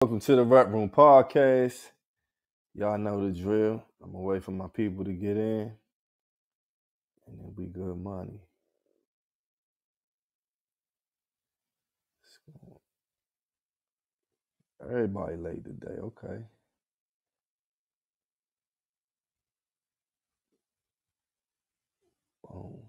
Welcome to the Rap Room Podcast. Y'all know the drill. I'm gonna wait for my people to get in, and then we good money. Everybody late today, okay. Boom.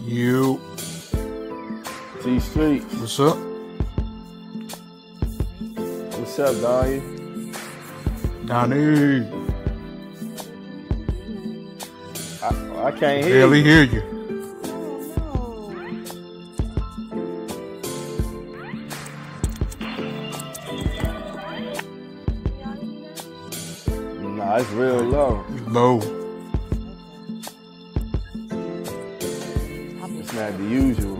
You. T Street. What's up? What's up, Donnie? Donnie. I can't hear Barely you. hear you. Nah, it's real low. Low. It's not the usual.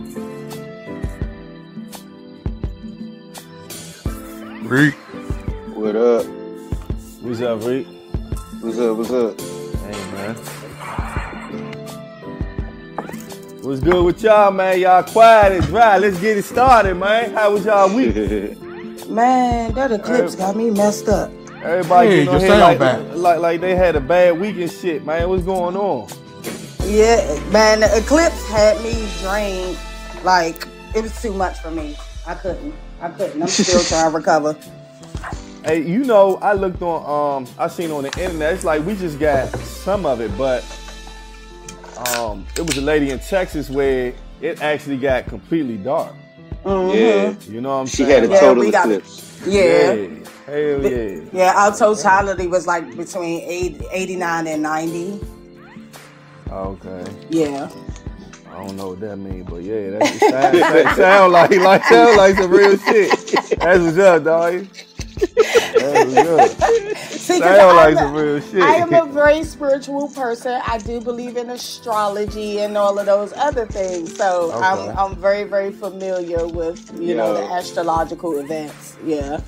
Reek. What up? What's up, Reek? What's up? What's up? Hey, man. What's good with y'all, man? Y'all quiet and dry. Let's get it started, man. How was y'all week? Man, that eclipse got me messed up. Everybody Hey, getting on your here sound back. like they had a bad week and shit, man. What's going on? Yeah, man, the eclipse had me drained. Like, it was too much for me. I couldn't. I'm still trying to recover. Hey, you know, I looked on, I seen on the internet, it's like we just got some of it, but it was a lady in Texas where it actually got completely dark. Yeah. You know what I'm She saying? had a Yeah, total we got- eclipse. Yeah. Hell yeah. Yeah, our totality was like between 89 and 90. Okay. Yeah. I don't know what that means, but yeah, that sound like some real shit. That's what's up, dog. That's what's up. See, 'cause Sound like some real shit. I am a very spiritual person. I do believe in astrology and all of those other things. So Okay. I'm very, very familiar with, you know, the astrological events. Yeah.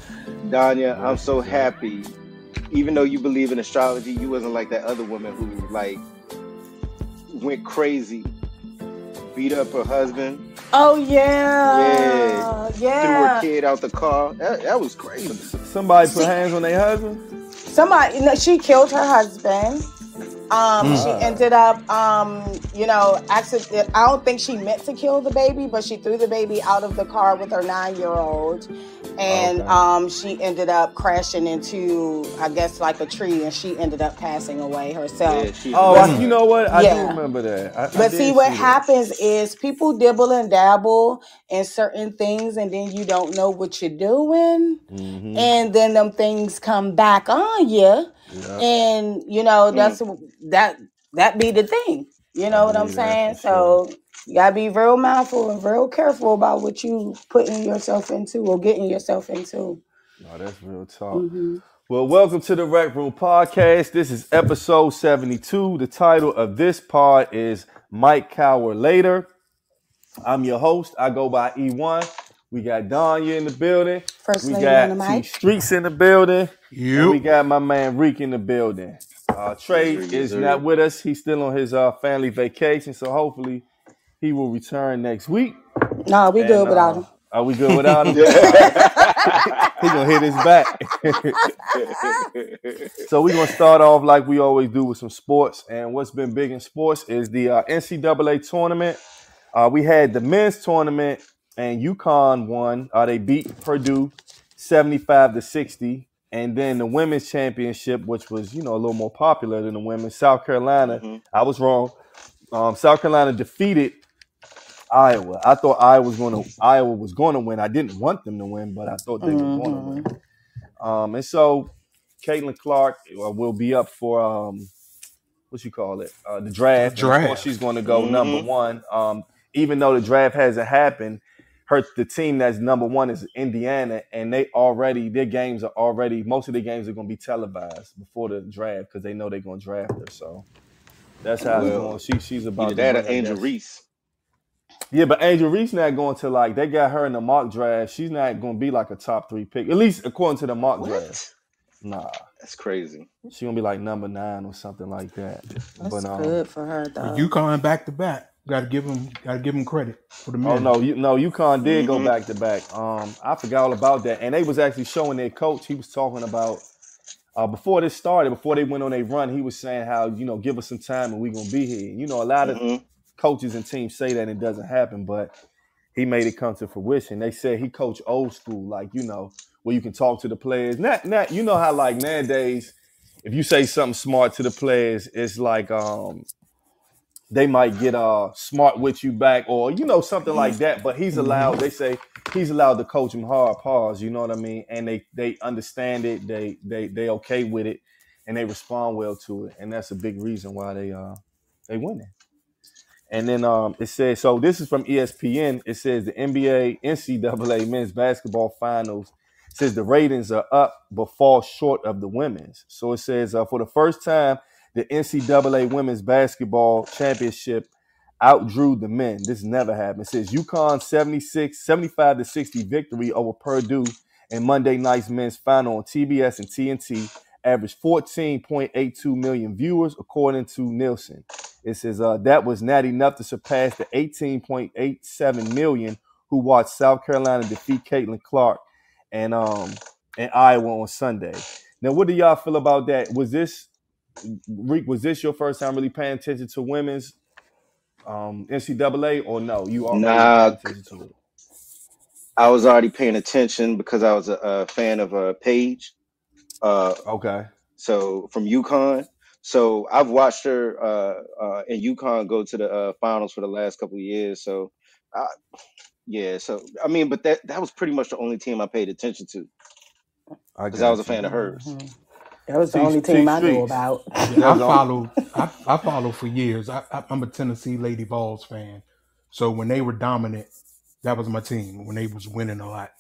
Danya, I'm so happy. Even though you believe in astrology, you wasn't like that other woman who like went crazy, beat up her husband, Oh yeah. threw her kid out the car. That was crazy. Somebody put hands on their husband? Somebody, she killed her husband. She ended up, accident. I don't think she meant to kill the baby, but she threw the baby out of the car with her 9-year-old, and she ended up crashing into, I guess, like a tree, and she ended up passing away herself. Yeah, You know what? I Yeah. do remember that. I But did see, what that. happens is people dibble and dabble in certain things, and then you don't know what you're doing, Mhm. and then them things come back on you, Yeah. and you know that be the thing. You know what I'm believe that saying? for So you gotta be real mindful and real careful about what you putting yourself into or getting yourself into. No, that's real talk. Mhm. Well, welcome to the Rec Room Podcast. This is episode 72. The title of this pod is Mike Cower Later. I'm your host. I go by E1. We got Danya in the building. First We lady on the got T mic. Streets in the building. And we You. got my man Reek in the building. Trey Yes, sir. is not with us. He's still on his family vacation, so hopefully he will return next week. No, we good without him. Are we good without him? He gonna hit his back. So we're gonna start off like we always do with some sports. And what's been big in sports is the NCAA tournament. We had the men's tournament, and UConn won. They beat Purdue 75-60. And then the women's championship, which was, a little more popular than the women's, South Carolina. Mhm. I was wrong. South Carolina defeated Iowa. I thought Iowa was going to win. I didn't want them to win, but I thought they were going to win. And so Caitlin Clark will be up for the draft. And of course, she's going to go number one. Even though the draft hasn't happened, the team that's number one is Indiana, and most of their games are going to be televised before the draft because they know they're going to draft her. So that's how it's going. She's about Either that or to bring, Angel Reese. Yeah, but Angel Reese not going to they got her in the mock draft. She's not going to be like a top 3 pick, at least according to the mock draft. Nah, That's crazy. she gonna be like number 9 or something like that. That's But good for her But though. UConn back to back. Got to give them credit for the oh men. no, UConn did go Mhm. back to back. I forgot all about that, and they was actually showing their coach. He was talking about before this started, before they went on a run. He was saying how give us some time and we gonna be here. A lot of Mhm. coaches and teams say that and it doesn't happen, but he made it come to fruition. They said he coached old school, like where you can talk to the players. Not how like nowadays, if you say something smart to the players, it's like they might get smart with you back or something like that. But he's allowed. They say he's allowed to coach them hard pause. You know what I mean? And they understand it. They okay with it, and they respond well to it. And that's a big reason why they winning. And then it says, so this is from ESPN. It says the NBA NCAA men's basketball finals says the ratings are up but fall short of the women's. So it says for the first time, the NCAA women's basketball championship outdrew the men. This never happened. It says UConn 75-60 victory over Purdue in Monday night's men's final on TBS and TNT averaged 14.82 million viewers, according to Nielsen. It says that was not enough to surpass the 18.87 million who watched South Carolina defeat Caitlin Clark and Iowa on Sunday. Now, what do y'all feel about that? Reek, was this your first time really paying attention to women's NCAA, or no? You already Nah, paying attention to it? I was already paying attention because I was a fan of Paige. Okay. So from UConn. So I've watched her and UConn go to the finals for the last couple of years. So yeah. So I mean, but that was pretty much the only team I paid attention to because I was a fan of hers. Mm-hmm. That was the only team I knew about. Yeah, I followed for years. I'm a Tennessee Lady Vols fan. So when they were dominant, that was my team. When they was winning a lot,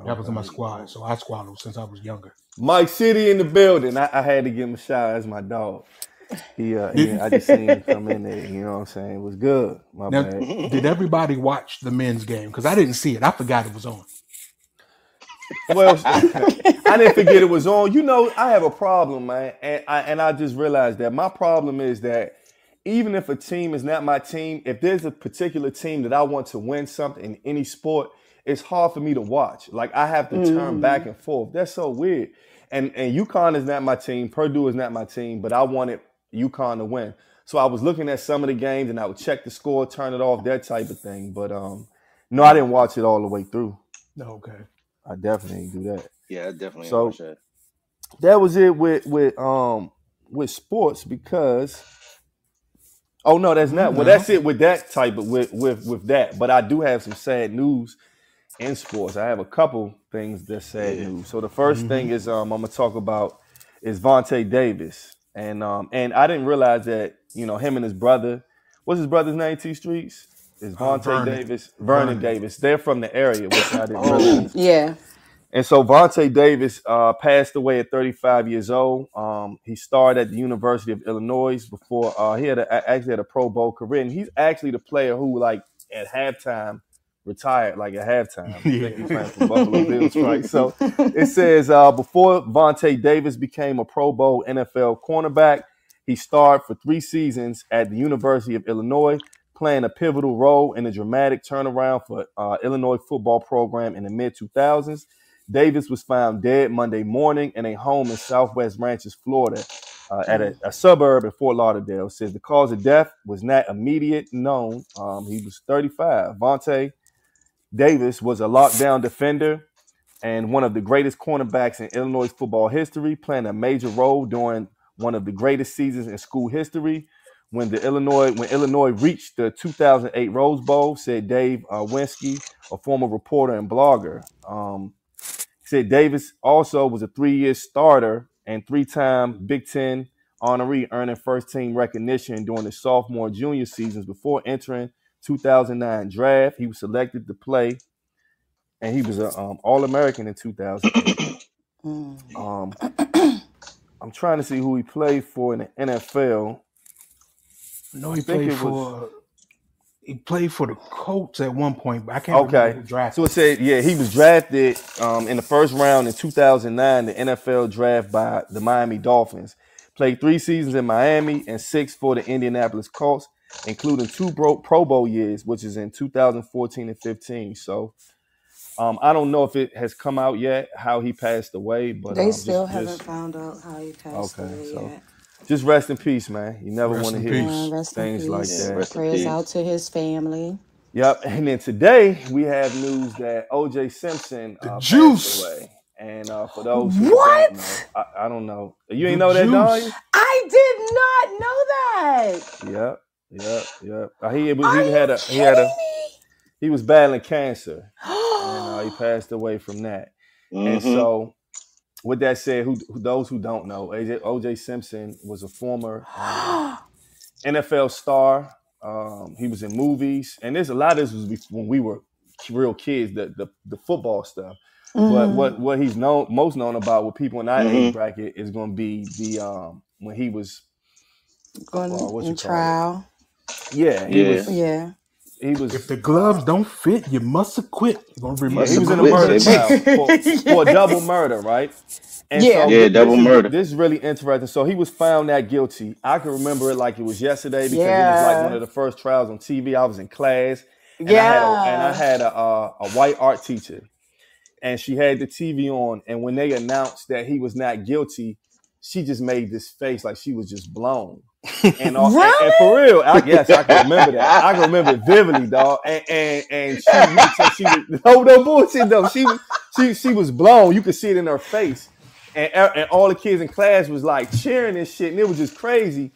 that was my squad. So I squatted since I was younger. Mike City in the building. I had to give him a shout. That's my dog. I just seen him come in there. You know what I'm saying? It was good. My Now, bad. did everybody watch the men's game? Because I didn't see it. I forgot it was on. Well, I didn't forget it was on. I have a problem, man, and I just realized that my problem is that even if a team is not my team, if there's a particular team that I want to win something in any sport, it's hard for me to watch. Like I have to turn back and forth. That's so weird. And UConn is not my team. Purdue is not my team, but I wanted UConn to win. So I was looking at some of the games and I would check the score, turn it off, that type of thing. But no, I didn't watch it all the way through. Okay. I definitely didn't do that. Yeah, I definitely So watched that. that was it with sports because oh no, that's not. Well, that's it with that type of with that. But I do have some sad news in sports. I have a couple things that's sad news. So the first thing is I'm gonna talk about is Vontae Davis. And I didn't realize that, him and his brother, what's his brother's name, T Streets? Is Vontae Davis, Vernon Davis. They're from the area, which I didn't realize. Yeah. And so Vontae Davis passed away at 35 years old. He starred at the University of Illinois before he actually had a Pro Bowl career. And he's actually the player who, like, at halftime, retired, like at halftime. I think he's playing for Buffalo Bills, right? So it says before Vontae Davis became a Pro Bowl NFL cornerback, he starred for 3 seasons at the University of Illinois, playing a pivotal role in the dramatic turnaround for Illinois football program in the mid-2000s. Davis was found dead Monday morning in a home in Southwest Ranches, Florida, at a suburb in Fort Lauderdale. It says the cause of death was not immediate known. He was 35. Vontae Davis was a lockdown defender and one of the greatest cornerbacks in Illinois football history, playing a major role during one of the greatest seasons in school history. When Illinois reached the 2008 Rose Bowl, said Dave Winsky, a former reporter and blogger. Said Davis also was a 3-year starter and 3-time Big Ten honoree, earning first-team recognition during the sophomore and junior seasons before entering 2009 draft. He was selected to play, and he was an All-American in 2008. I'm trying to see who he played for in the NFL. No, he played for He played for the Colts at one point, but I can't remember Okay. who So drafted it him. said, yeah, he was drafted in the first round in 2009, the NFL draft by the Miami Dolphins. Played 3 seasons in Miami and 6 for the Indianapolis Colts, including 2 Pro Bowl years, which is in 2014 and 15. So I don't know if it has come out yet how he passed away, but They still haven't found out how he passed okay. away So yet. just rest in peace, man. You never Rest want to in hear peace. Rest in things like peace. that. Rest in Prayers out peace. to his family. Yep. And then today we have news that O.J. Simpson The passed juice. away. And for those who don't know, What? I don't know. You ain't The know that, juice. Dahlia? I did not know that. Yep. Are He you had kidding a me? he was battling cancer, and he passed away from that. And Mm-hmm. so, with that said, those who don't know, O.J. Simpson was a former NFL star. He was in movies, and there's a lot of this was when we were real kids, the football stuff. But what he's most known about with people in our age bracket is going to be the when he was Going in trial. Yeah, Yeah. he was. If the gloves don't fit, you must have quit. He was in a murder trial for a double murder, right? And so double murder. This is really interesting. So he was found not guilty. I can remember it like it was yesterday because it was like one of the first trials on TV. I was in class, and I had a white art teacher, and she had the TV on. And when they announced that he was not guilty, she just made this face like she was just blown. And for real, I can remember that. I can remember it vividly, dog. And she was no bullshit though. She was blown. You could see it in her face, and all the kids in class was like cheering and shit, and it was just crazy.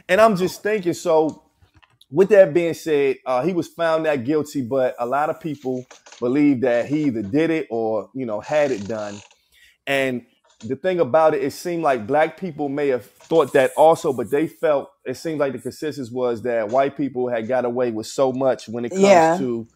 And I'm just thinking, so with that being said, he was found not guilty, but a lot of people believe that he either did it or had it done. And the thing about it seemed like black people may have thought that also, but they felt it seemed like the consensus was that white people had got away with so much when it comes to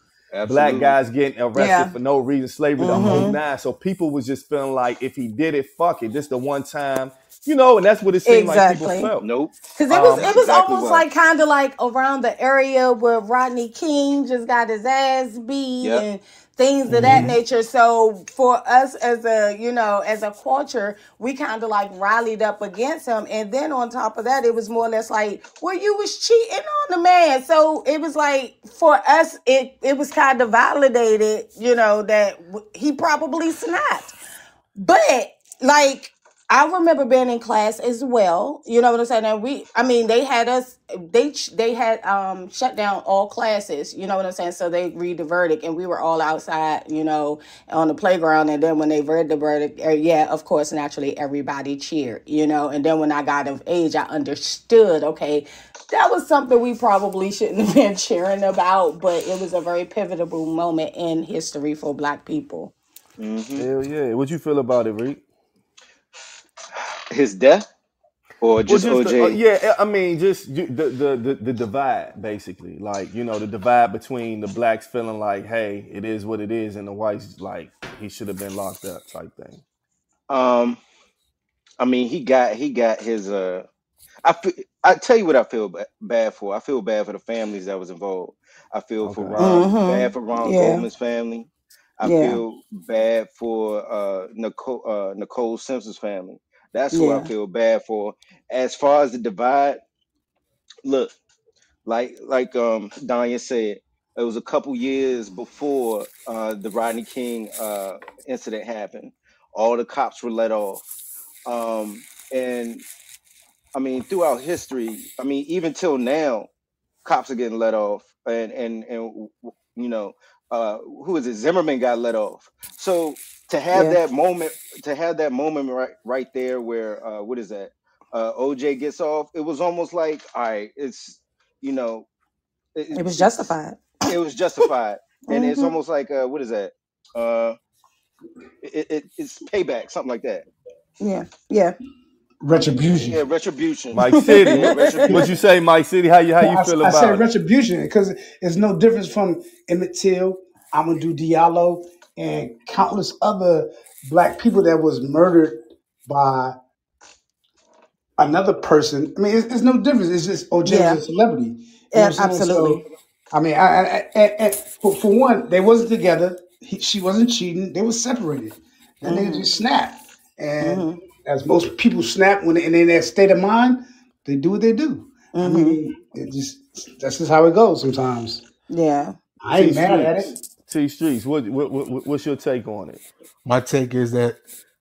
black guys getting arrested for no reason, slavery, the whole nine. So people was just feeling like if he did it, fuck it, just the one time, and that's what it seemed like people felt. Nope. Because it was almost like kind of like around the area where Rodney King just got his ass beat and things of that nature. So for us as a culture, we kind of like rallied up against him. And then on top of that, it was more or less like, well, you was cheating on the man. So it was like, for us, it was kind of validated, that he probably snapped. But like, I remember being in class as well. You know what I'm saying? And they had us, they had shut down all classes. You know what I'm saying? So they read the verdict, and we were all outside, on the playground. And then when they read the verdict, of course, naturally everybody cheered, And then when I got of age, I understood, okay, that was something we probably shouldn't have been cheering about, but it was a very pivotal moment in history for Black people. Hell yeah. What you feel about it, Reek? His death, or just OJ? I mean, just the divide, basically. Like, the divide between the blacks feeling like, hey, it is what it is, and the whites like he should have been locked up, type thing. I mean, he got his. I tell you what I feel bad for. I feel bad for the families that was involved. I feel for bad for Ron Goldman's family. I feel bad for Nicole Simpson's family. That's who I feel bad for. As far as the divide, look, like Danya said, it was a couple years before the Rodney King incident happened. All the cops were let off, and I mean, throughout history, I mean, even till now, cops are getting let off, and who is it? Zimmerman got let off. So to have that moment right there where what is that? OJ gets off. It was almost like, all right, it's it was justified. It was justified, and it's almost like what is that? It's payback, something like that. Yeah. Retribution. Yeah, retribution. Mike City. What you say, Mike City? How you feel about it? I said retribution because it's no difference from Emmett Till, Amadou Diallo, and countless other Black people that was murdered by another person. I mean, it's no difference. It's just OJ is a celebrity. Absolutely. I mean, and for one, they wasn't together. She wasn't cheating. They were separated. That nigga just snapped. And as most people snap when in their state of mind, they do what they do. I mean, that's just how it goes sometimes. Yeah. I ain't mad at it. T Streets, what's your take on it? My take is that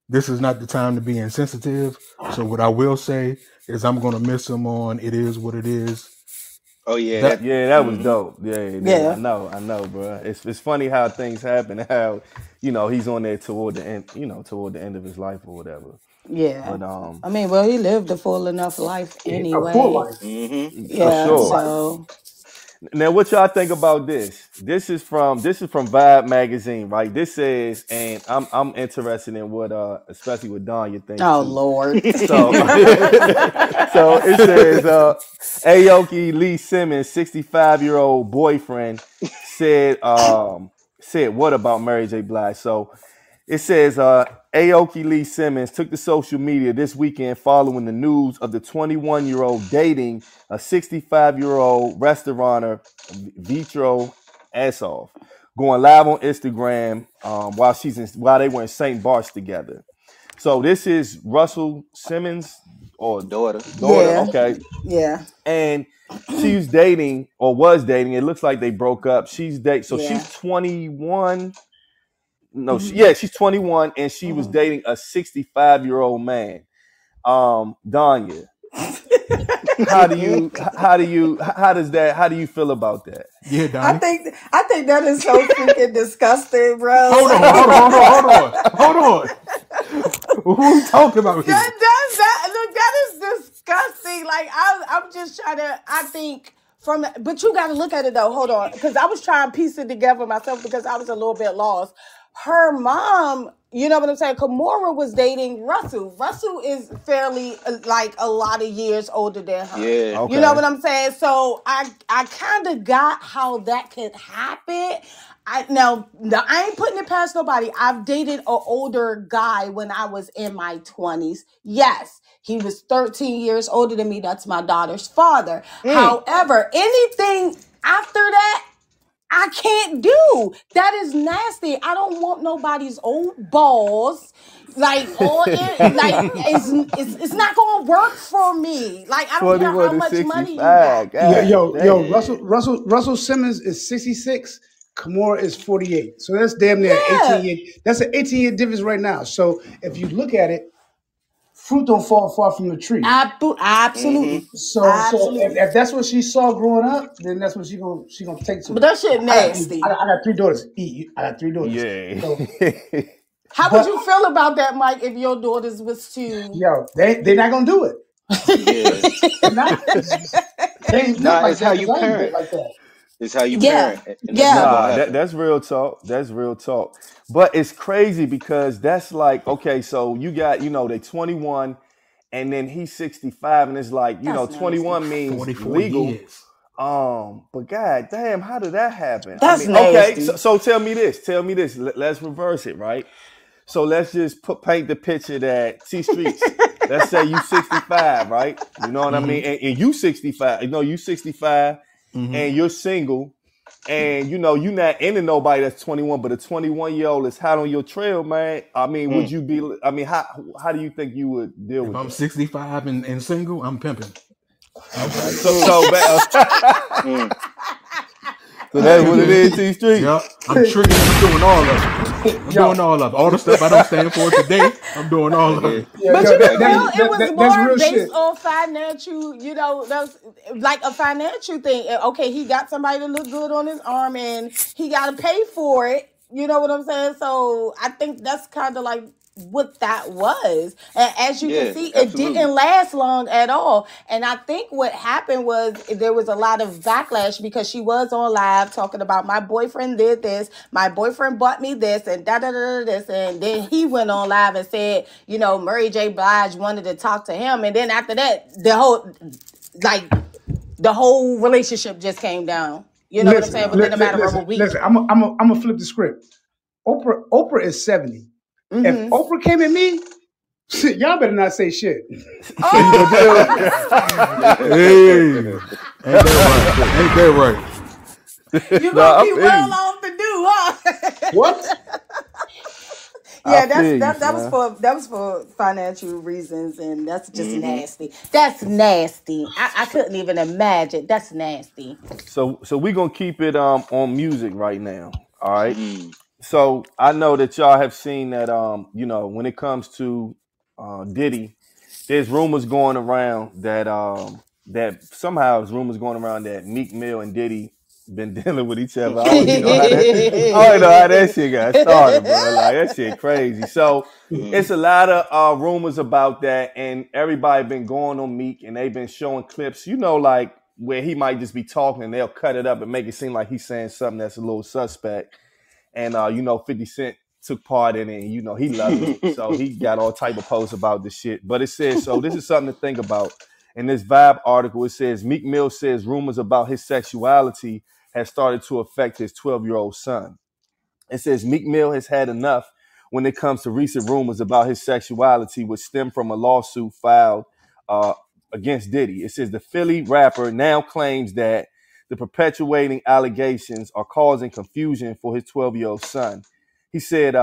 this is not the time to be insensitive. So what I will say is I'm gonna miss him on It Is What It Is. Oh yeah, That was dope. Yeah. I know, bro. It's funny how things happen. How he's on there toward the end. Toward the end of his life or whatever. Yeah. But I mean, well, he lived a full enough life anyway. A full life. Yeah. For sure. So. Now, what y'all think about this? This is from Vibe magazine, right? This says, and I'm interested in what, especially with Don, you think. Oh too. Lord. So it says, Aoki Lee Simmons, 65-year-old boyfriend, said what about Mary J. Blige? So it says, Aoki Lee Simmons took to social media this weekend following the news of the 21-year-old dating a 65-year-old restaurateur, Vitro Assoff, going live on Instagram while they were in St. Bart's together. So this is Russell Simmons or daughter. Yeah. Okay. Yeah. And she's dating or was dating. It looks like they broke up. She's 21. No, she's 21 and she was dating a 65-year-old man. Danya, how do you feel about that? Yeah, Donnie. I think that is so freaking disgusting, bro. Hold on. Who are we talking about here? That is disgusting. Like I'm just trying to. I think but you got to look at it though. Hold on, because I was trying to piece it together myself because I was a little bit lost. Her mom, you know what I'm saying? Kimora was dating Russell. Russell is fairly like a lot of years older than her. Yeah. Okay. You know what I'm saying? So I kind of got how that could happen. I ain't putting it past nobody. I've dated an older guy when I was in my 20s. Yes, he was 13 years older than me. That's my daughter's father. However, anything after that, I can't do. That is nasty. I don't want nobody's old balls. It's not gonna work for me. Like I don't care how much money you got. Russell Simmons is 66. Kimora is 48. So that's damn near 18 years. That's an 18-year difference right now. So if you look at it, fruit don't fall far from the tree. Absolutely. So if that's what she saw growing up, then that's what she gonna take to. But that shit nasty. I got 3 daughters. I got 3 daughters. Yeah. So, how would you feel about that, Mike, if your daughters was to? Yo, they're not gonna do it. It's how you parent. Like that. It's how you parent. That's real talk. That's real talk. But it's crazy because that's like, okay, so you got, they're 21 and then he's 65 and it's like, 21 means legal. Years. But god damn, how did that happen? That's nasty. Okay, so tell me this. Let's reverse it, right? So let's just paint the picture that T Streets. Let's say you 65, right? You know what I mean? And you 65. You 65 and you're single. And you're not into nobody that's 21, but a 21-year-old is hot on your trail, man. I mean, would you be? I mean, how do you think you would deal with? If I'm 65 and single, I'm pimping. Okay. So that's what it is, T Street. Yeah, I'm tricking. I'm doing all of it. All the stuff I don't stand for today. I'm doing all of it. But it was more based on financial, that's like a financial thing. Okay, he got somebody to look good on his arm and he got to pay for it. You know what I'm saying? So I think that's kind of like what that was. And as you can see, it didn't last long at all. And I think what happened was there was a lot of backlash because she was on live talking about my boyfriend did this, my boyfriend bought me this, and this. And then he went on live and said, Mary J. Blige wanted to talk to him. And then after that, the whole relationship just came down. You know what I'm saying? Within a matter of a week. Listen, I'm gonna flip the script. Oprah is 70. If Oprah came at me, y'all better not say shit. Hey, ain't that right? You Nah, gonna I be feel well you. off to do, huh? What? Yeah, I feel you, that was for financial reasons, and that's just Mm-hmm. nasty. That's nasty. I couldn't even imagine. That's nasty. So we gonna keep it on music right now. All right. Mm. So I know that y'all have seen that when it comes to Diddy, there's rumors going around that somehow there's rumors going around that Meek Mill and Diddy been dealing with each other. I don't even know how that I don't know how that shit got started, bro. Like that shit crazy. So Mm. it's a lot of rumors about that, and everybody been going on Meek, and they've been showing clips, like where he might just be talking, and they'll cut it up and make it seem like he's saying something that's a little suspect. And 50 Cent took part in it, and he loving it. So he got all type of posts about this shit. But it says, so this is something to think about. In this Vibe article, it says Meek Mill says rumors about his sexuality has started to affect his 12-year-old son. It says Meek Mill has had enough when it comes to recent rumors about his sexuality, which stem from a lawsuit filed uh, against Diddy. It says the Philly rapper now claims that the perpetuating allegations are causing confusion for his 12-year-old son. He said,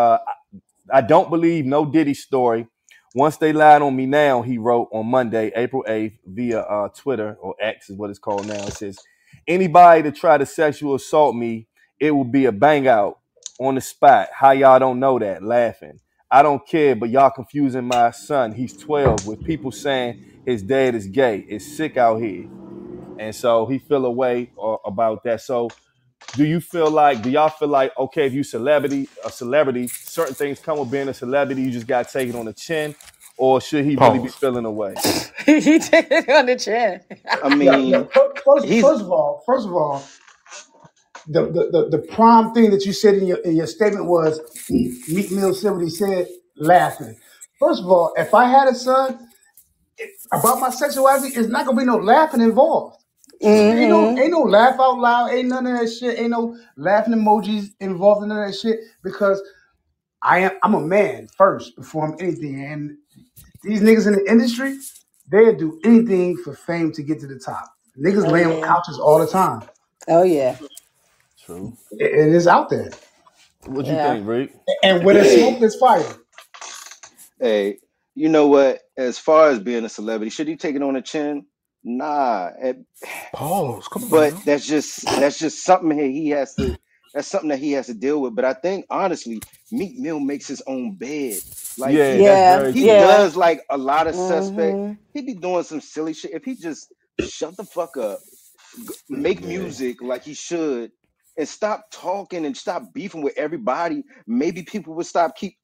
I don't believe no Diddy story. Once they lied on me now, he wrote on Monday, April 8th, via Twitter, or X is what it's called now. It says, anybody to try to sexual assault me, it will be a bang out on the spot. How y'all don't know that? Laughing. I don't care, but y'all confusing my son. He's 12 with people saying his dad is gay. It's sick out here. And so he feel a way about that. So do y'all feel like, okay, if you a celebrity, certain things come with being a celebrity, you just got to take it on the chin, or should he really be Pause. feeling away? He did it on the chin. I Yeah, mean, he's first of all, the prime thing that you said in your statement was Meek Mill said what he said, laughing. First of all, if I had a son about my sexuality, it's not gonna be no laughing involved. True. Ain't no laugh out loud, ain't none of that shit, ain't no laughing emojis involved in none of that shit because I'm a man first before I'm anything. And these niggas in the industry, they'll do anything for fame to get to the top. Niggas Oh lay on yeah. couches all the time. Oh yeah. True. It is out there. What you Yeah. think, Rick? And where there's smoke, hey, there's fire. hey, you know what? As far as being a celebrity, should he take it on the chin? Nah. Pause. Come on But now. that's just something he has to that's something that he has to deal with. But I think honestly, Meek Mill makes his own bed. Like Yeah, he that's Yeah. very he true. Yeah. does like a lot of suspect. Mm-hmm. He be doing some silly shit. If he just shut the fuck up, make Yeah. music like he should, and stop talking and stop beefing with everybody, maybe people would stop keep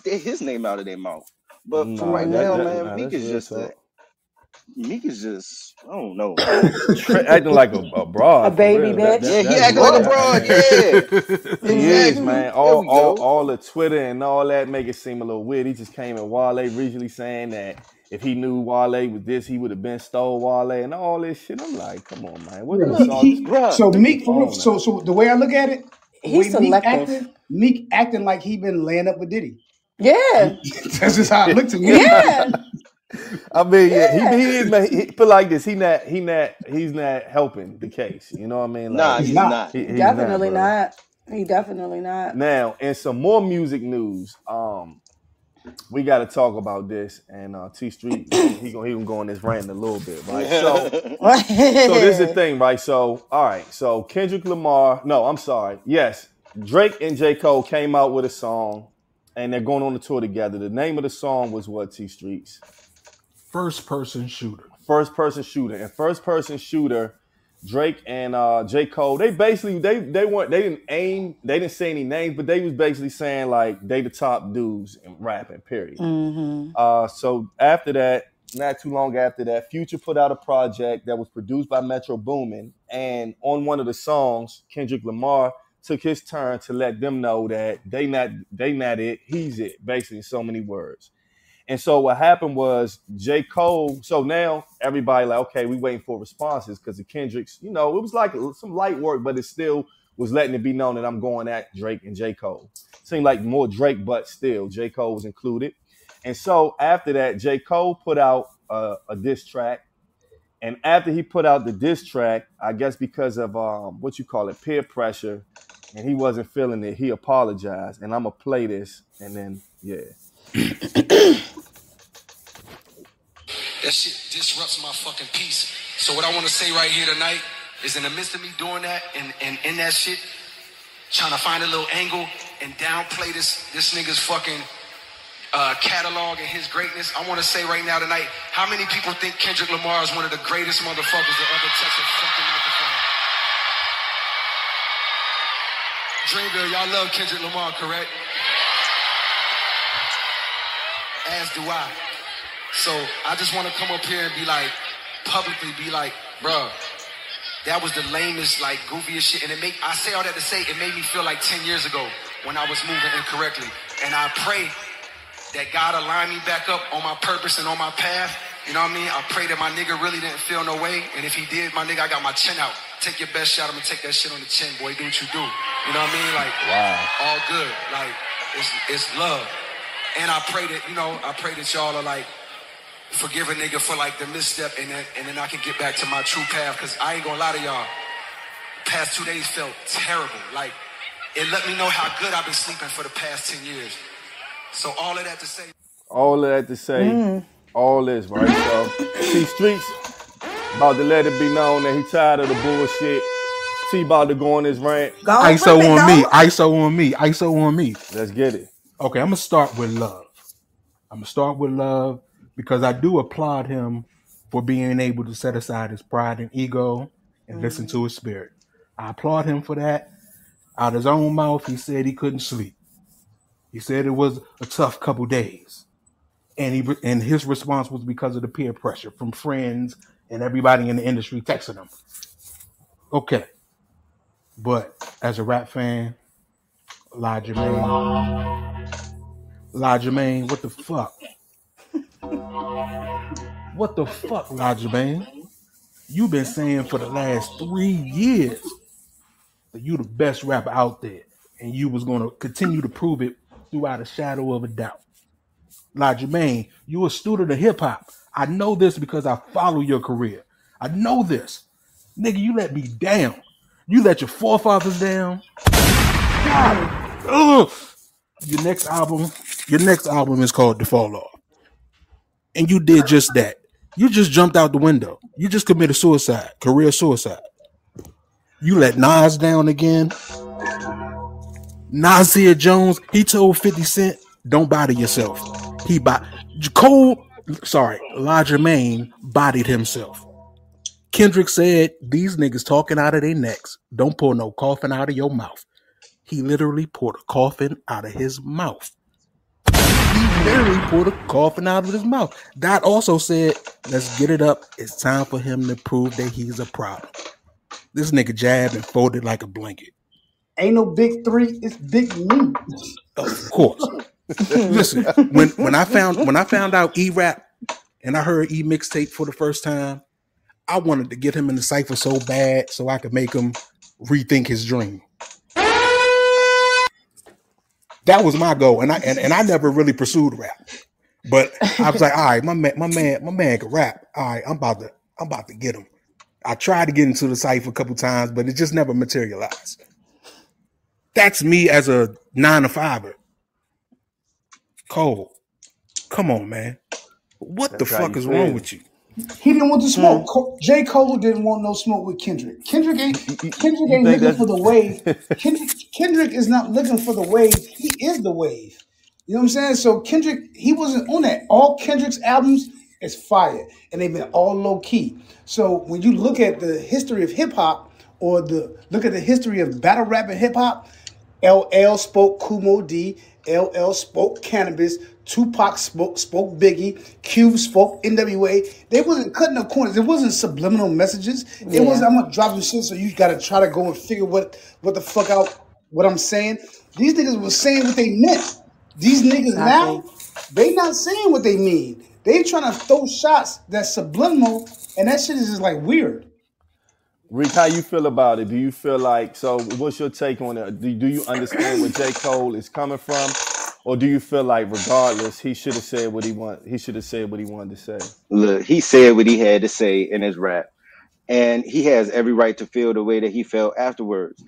his name out of their mouth. But for right Nah, now, man, that's real talk. Meek is just I don't know, man. Acting like a A broad for baby real. bitch. Yeah, he That's acting like a real. I broad. mean, Yeah, he is, exactly. man. There All, we all, go. all the Twitter and all that make it seem a little weird. He just came at Wale recently saying that if he knew Wale was this, he would have been stole Wale and all this shit. I'm like, come on, man. What Yeah, is all? Just Bruh. so pick the Meek for real. phone up. So the way I look at it, the way He's selective. Meek acting like he been laying up with Diddy. Yeah. That's just how it looked to me. Yeah. I mean, yeah, Yeah. he is, man. He feel like this. He's not helping the case. You know what I mean? Nah, Like He's he's not. not. he's not, Definitely bro. not. He definitely not. Now, in some more music news, we got to talk about this. And T Street, he gonna go on this rant in a little bit, right? So this is the thing, right? So all right, so Kendrick Lamar, no, I'm sorry, yes, Drake and J. Cole came out with a song, and they're going on the tour together. The name of the song was what? T Streets. First person shooter. First person shooter. And first person shooter, Drake and J. Cole, they basically they didn't say any names, but they was basically saying like they the top dudes in rapping, period. Mm-hmm. So after that, not too long after that, Future put out a project that was produced by Metro Boomin, and on one of the songs, Kendrick Lamar took his turn to let them know that they not it, he's it, basically in so many words. And so what happened was J. Cole, so now everybody like, okay, we waiting for responses because the Kendricks, it was like some light work, but it still was letting it be known that I'm going at Drake and J. Cole. Seemed like more Drake, but still J. Cole was included. And so after that, J. Cole put out a diss track, And after he put out the diss track, I guess because of peer pressure, and he wasn't feeling it, he apologized. And I'm gonna play this, and then That shit disrupts my fucking peace. So what I want to say right here tonight is, in the midst of me doing that and in that shit, trying to find a little angle and downplay this nigga's fucking catalog and his greatness, I want to say right now tonight, how many people think Kendrick Lamar is one of the greatest motherfuckers that ever touched a fucking microphone? Dreamville, y'all love Kendrick Lamar, correct? As do I. So I just want to come up here and be like, publicly be like, bro, that was the lamest, like, goofiest shit. And I say all that to say, it made me feel like 10 years ago when I was moving incorrectly. And I pray that God align me back up on my purpose and on my path. You know what I mean? I pray that my nigga really didn't feel no way. And if he did, my nigga, I got my chin out. Take your best shot. I'm going to take that shit on the chin, boy. Do what you do. You know what I mean? Like, wow. All good. Like, it's love. And I pray that, y'all are like, forgive a nigga for like the misstep, and then I can get back to my true path. Cause I ain't gonna lie to y'all, the past 2 days felt terrible. Like, it let me know how good I've been sleeping for the past 10 years. So all of that to say, all this, right? So T Streets about to let it be known that he tired of the bullshit. T about to go on his rant. ISO on me. Let's get it. Okay, I'm gonna start with love. Because I do applaud him for being able to set aside his pride and ego and listen to his spirit. I applaud him for that. Out of his own mouth, he said he couldn't sleep. He said it was a tough couple days. And his response was because of the peer pressure from friends and everybody in the industry texting him. Okay. But as a rap fan, Elijah Mane, what the fuck? What the fuck, Elijah Mane? You've been saying for the last 3 years that you the best rapper out there, and you was going to continue to prove it without a shadow of a doubt. Elijah Mane, you a student of hip-hop. I know this because I follow your career. I know this. Nigga, you let me down. You let your forefathers down. God. Ugh. Your next album is called The Fall Off. And you did just that. You just jumped out the window. You just committed suicide, career suicide. You let Nas down again. Nasir Jones, he told 50 Cent, don't bother yourself. Elijah Mane bodied himself. Kendrick said, these niggas talking out of their necks. Don't pour no coffin out of your mouth. He literally poured a coffin out of his mouth. Dot also said, let's get it up. It's time for him to prove that he's a problem. This nigga jabbed and folded like a blanket. Ain't no big three, it's big me. Of course. Listen, when I found out E-Rap and I heard E-Mixtape for the first time, I wanted to get him in the cypher so bad so I could make him rethink his dream. That was my goal, and I never really pursued rap, but I was like, all right, my man can rap. All right, I'm about to get him. I tried to get into the cypher a couple times, but it just never materialized. That's me as a 9-to-5er. Cole, come on, man. What the fuck is wrong with you? He didn't want to smoke. J. Cole didn't want no smoke with Kendrick. Kendrick ain't looking for the wave. Kendrick is not looking for the wave. He is the wave. You know what I'm saying? So Kendrick, he wasn't on that. All Kendrick's albums is fire, and they've been all low key. So when you look at the history of hip hop, or look at the history of battle rap and hip hop, LL spoke Kumo D, LL spoke Cannabis, Tupac spoke Biggie, Cube spoke NWA. They wasn't cutting no corners. It wasn't subliminal messages. It was, I'm gonna drop some shit, so you gotta try to go and figure what the fuck out what I'm saying. These niggas was saying what they meant. These niggas now, they not saying what they mean. They trying to throw shots that's subliminal, and that shit is just like weird. Rick, how you feel about it? Do you feel like, so what's your take on it? Do you understand where J. Cole is coming from? or do you feel like regardless he should have said what he wanted to say? Look, he said what he had to say in his rap, and he has every right to feel the way that he felt afterwards.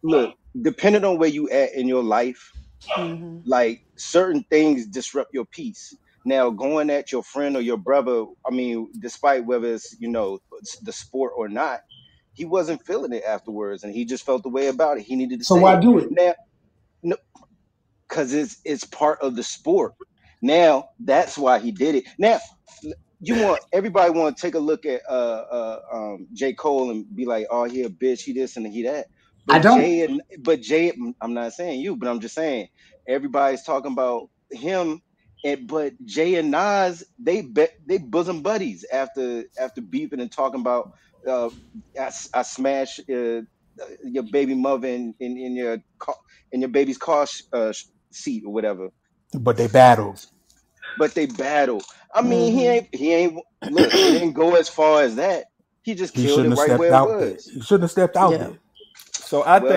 Look, depending on where you at in your life, Mm-hmm. like certain things disrupt your peace. Now, going at your friend or your brother, I mean, despite whether it's the sport or not, he wasn't feeling it afterwards, and he just felt the way about it. He needed to So say why it. do it? Now, no, because it's part of the sport. Now, that's why he did it. Now, everybody want to take a look at J. Cole and be like, oh, he a bitch, he this and he that. I But don't. Jay, I'm not saying you, but I'm just saying everybody's talking about him. But Jay and Nas, they bosom buddies after beefing and talking about I smash your baby mother in your baby's car seat or whatever. But they battled. But they battle. I mean, Mm-hmm. he ain't look. It didn't go as far as that. He just He killed it shouldn't have right stepped where it out there. was. He shouldn't have stepped out Yeah. there. So I Well,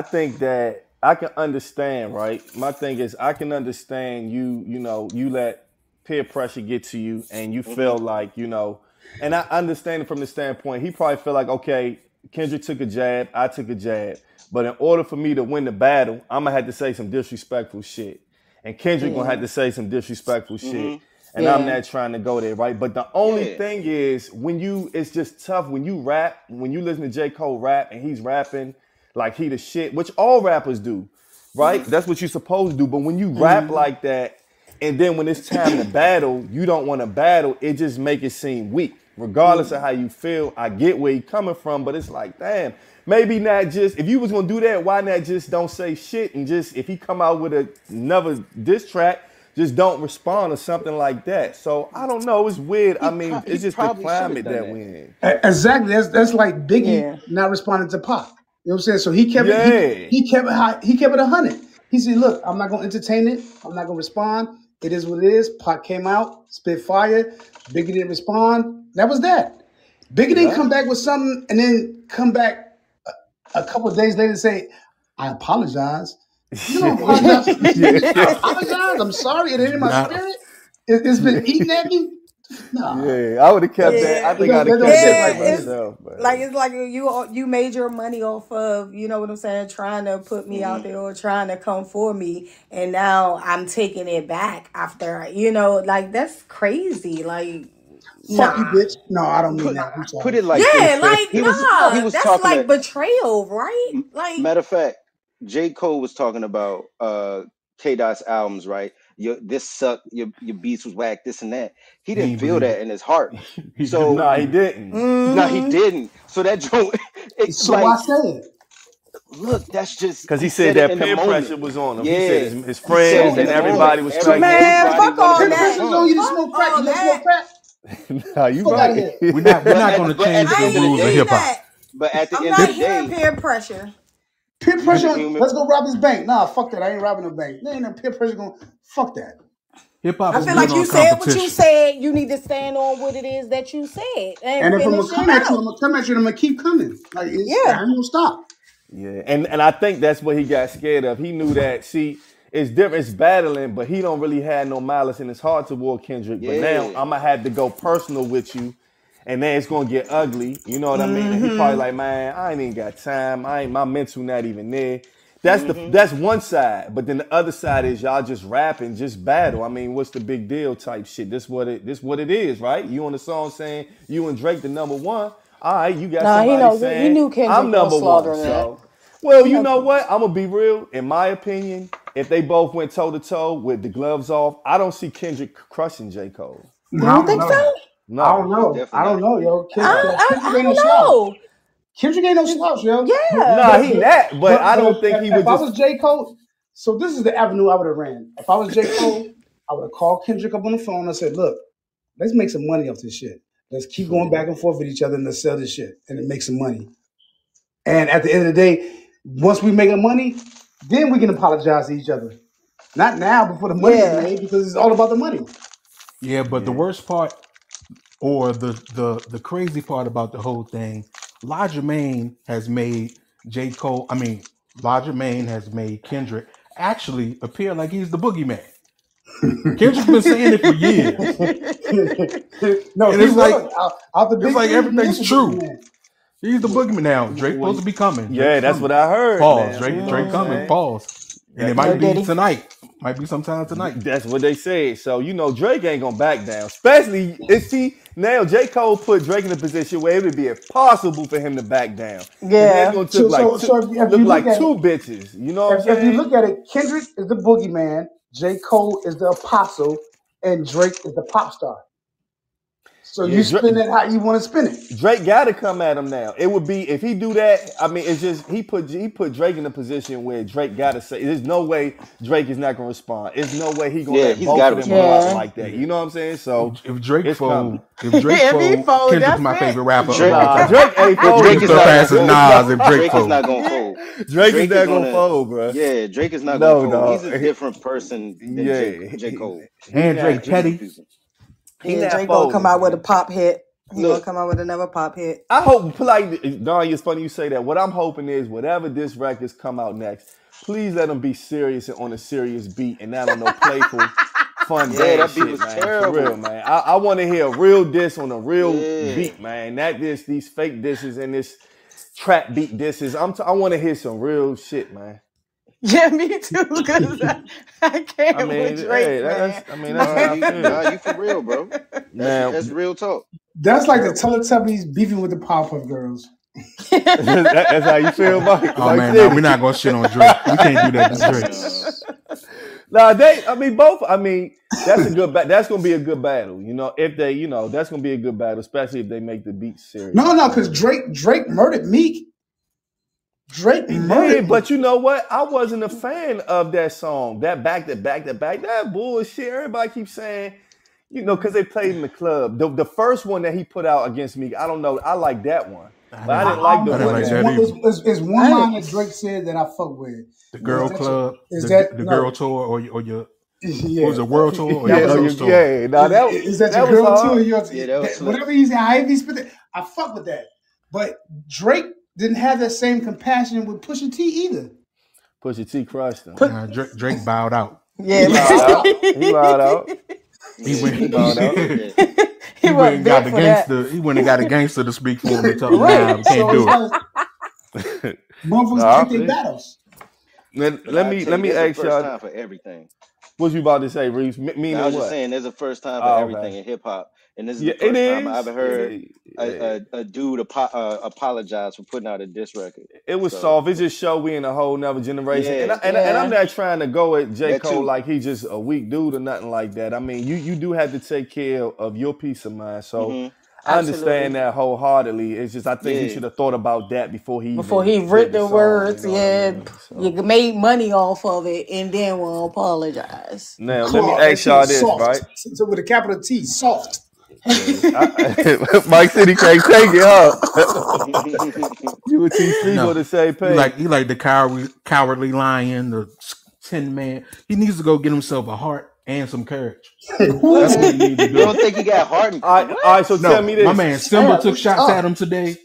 think that I can understand, right? My thing is I can understand you let peer pressure get to you and you feel like, and I understand it from the standpoint, he probably feel like, okay, Kendrick took a jab, I took a jab. But in order for me to win the battle, I'm gonna have to say some disrespectful shit. And Kendrick gonna have to say some disrespectful shit. And I'm not trying to go there, right? But the only thing is it's just tough when you rap, when you listen to J. Cole rap and he's rapping like he the shit, which all rappers do, right? That's what you're supposed to do. But when you rap like that, and then when it's time to battle, you don't want to battle, it just make it seem weak. Regardless of how you feel, I get where you're coming from, but it's like, damn, maybe not just, if you was gonna do that, why not just don't say shit and just, if he come out with another diss track, just don't respond or something like that. So I don't know. It's weird. I mean, it's just the climate that we're in. Exactly. That's like Biggie not responding to Pac. You know what I'm saying? So he kept it. He kept it high. He kept it 100. He said, "Look, I'm not gonna entertain it. I'm not gonna respond. It is what it is." Pac came out, spit fire. Biggie didn't respond. That was that. Biggie didn't come back with something and then come back a couple of days later and say, "I apologize." You don't apologize. I apologize. I'm sorry. It ain't in my spirit. It's been eating at me. No. Yeah, I would have kept that. I think I'd have kept that for myself. Like it's like you made your money off of, you know what I'm saying, trying to put me out there or trying to come for me, and now I'm taking it back after, like that's crazy. Like, fuck you, bitch. No, I don't mean that. Put it like he was that's like betrayal, right? Like, matter of fact, J. Cole was talking about K-Dot's albums, right? This sucked, your beats was whack, this and that. He didn't feel that in his heart. So no, he didn't. No, he didn't. So that joint. So I said, look, that's just because he said that peer pressure was on him. Yeah. He said his friends and everybody was cracking. Man, fuck all that. Peer pressure on you to smoke crack. You smoke crack. Nah, you right. We're not going to change the rules of hip hop. But at the I'm end not of the day, peer pressure. Peer pressure. Let's go rob this bank. Nah, fuck that. I ain't robbing a bank. There ain't no peer pressure going. Fuck that. Hip hop. I feel like you said what you said. You need to stand on what it is that you said. And if I'm gonna come at you, I'm gonna come at you. And I'm gonna keep coming. Like, I ain't gonna stop. Yeah, and I think that's what he got scared of. He knew that. See, it's different. It's battling, but he don't really have no malice in his heart toward Kendrick. But now I'm gonna have to go personal with you. And then it's gonna get ugly, you know what I mean? And he probably like, man, I ain't even got time. My mental not even there. That's one side, but then the other side is y'all just rapping, just battle. I mean, what's the big deal type shit? This what it is, right? You on the song saying you and Drake the number one. All right, you got somebody saying he knew Kendrick I'm number one. So, well, you know what? I'm gonna be real. In my opinion, if they both went toe to toe with the gloves off, I don't see Kendrick crushing J. Cole. You don't think so? No, I don't know, yo. Kendrick ain't no slouch. Kendrick ain't no slouch, yo. Yeah. Nah, he that, but I don't think he would. If I was J. Cole, so this is the avenue I would have ran. If I was J. Cole, I would have called Kendrick up on the phone and said, "Look, let's make some money off this shit. Let's keep going back and forth with each other and let's sell this shit and make some money. And at the end of the day, once we make money, then we can apologize to each other. Not now before the money is made, because it's all about the money." Yeah, but the worst part, or the crazy part about the whole thing, Elijah Maine has made J. Cole. I mean, Elijah Maine has made Kendrick actually appear like he's the boogeyman. Kendrick's been saying it for years. No, And he it's was. like Out the it's big like three, he everything's is a true. boogeyman. He's the boogeyman now. Drake supposed to be coming. Yeah, that's what I heard. Pause. Man. You know Drake what I'm coming. saying? Pause. And it might be tonight. Might be sometime tonight. That's what they said. So, Drake ain't going to back down. Especially, now J. Cole put Drake in a position where it would be impossible for him to back down. Yeah. Going to look like two bitches. You know what I'm saying? If you look at it, Kendrick is the boogeyman, J. Cole is the apostle, and Drake is the pop star. So you spin it how you want to spin it. Drake got to come at him now. It would be if he do that. I mean, it's just he put Drake in a position where Drake got to say. There's no way Drake is not gonna respond. There's no way he gonna let both of them go out like that. You know what I'm saying? So if Drake fold, fold, Kendrick's my favorite rapper. Drake ain't fold. Drake is not Nas if Drake is not gonna fold. Drake is not gonna fold, bro. Yeah, Drake is not gonna fold. He's a different person than J. Cole. And Drake petty. Yeah, Drake gonna come out with a pop hit. He's gonna come out with another pop hit. I hope, like, Don, it's funny you say that. What I'm hoping is whatever this records come out next, please let them be serious and on a serious beat and not on no playful, fun dance shit, man. Terrible. For real, man. I want to hear a real diss on a real beat, man. Not these fake disses and this trap beat disses. I want to hear some real shit, man. Yeah, me too. Because I can't with Drake, man. Nah, you for real, bro. That's real talk. That's like the Teletubbies beefing with the Powerpuff Girls. That's how you feel, Mike. Oh man, no, we're not gonna shit on Drake. We can't do that to Drake. That's a good. That's gonna be a good battle. If they, that's gonna be a good battle, especially if they make the beat serious. No, because Drake murdered Meek. Drake murdered. But you know what? I wasn't a fan of that song. That back, that bullshit. Everybody keeps saying. Because they played in the club. The first one that he put out against me, I don't know. I like that one. But I didn't like the one. There's one line that Drake said that I fuck with. The Girl Club, the Girl Tour, or your what was it, World Tour? Or That was your Girl hard. Tour? Whatever he said, however he spit it, I fuck with that. But Drake didn't have that same compassion with Pusha T either. Pusha T crushed him. Drake bowed out. Yeah, he bowed out. He went and got a gangster to speak for him and tell him, nah, we can't do it. Motherfuckers take their battles. Let me ask y'all. Time for everything. What you about to say, Reese? Meaning I was what? just saying, there's a first time for everything in hip hop, and this is the first time I ever heard a dude apologize for putting out a diss record. It was soft. It just showed we in a whole nother generation. And I'm not trying to go at J. Cole like he's just a weak dude or nothing like that. I mean, you do have to take care of your peace of mind. So I understand that wholeheartedly. It's just I think he should have thought about that before he wrote the words. You made money off of it and then will apologize. Now let me ask y'all this, right? So with a capital T, soft. Mike City can't take it, huh? You and T3 on the same page. He like the cowardly lion, the Tin Man. He needs to go get himself a heart and some courage. That's what he needs to do. You don't think he got heart? All right, so tell me this. My man Simba took shots at him today.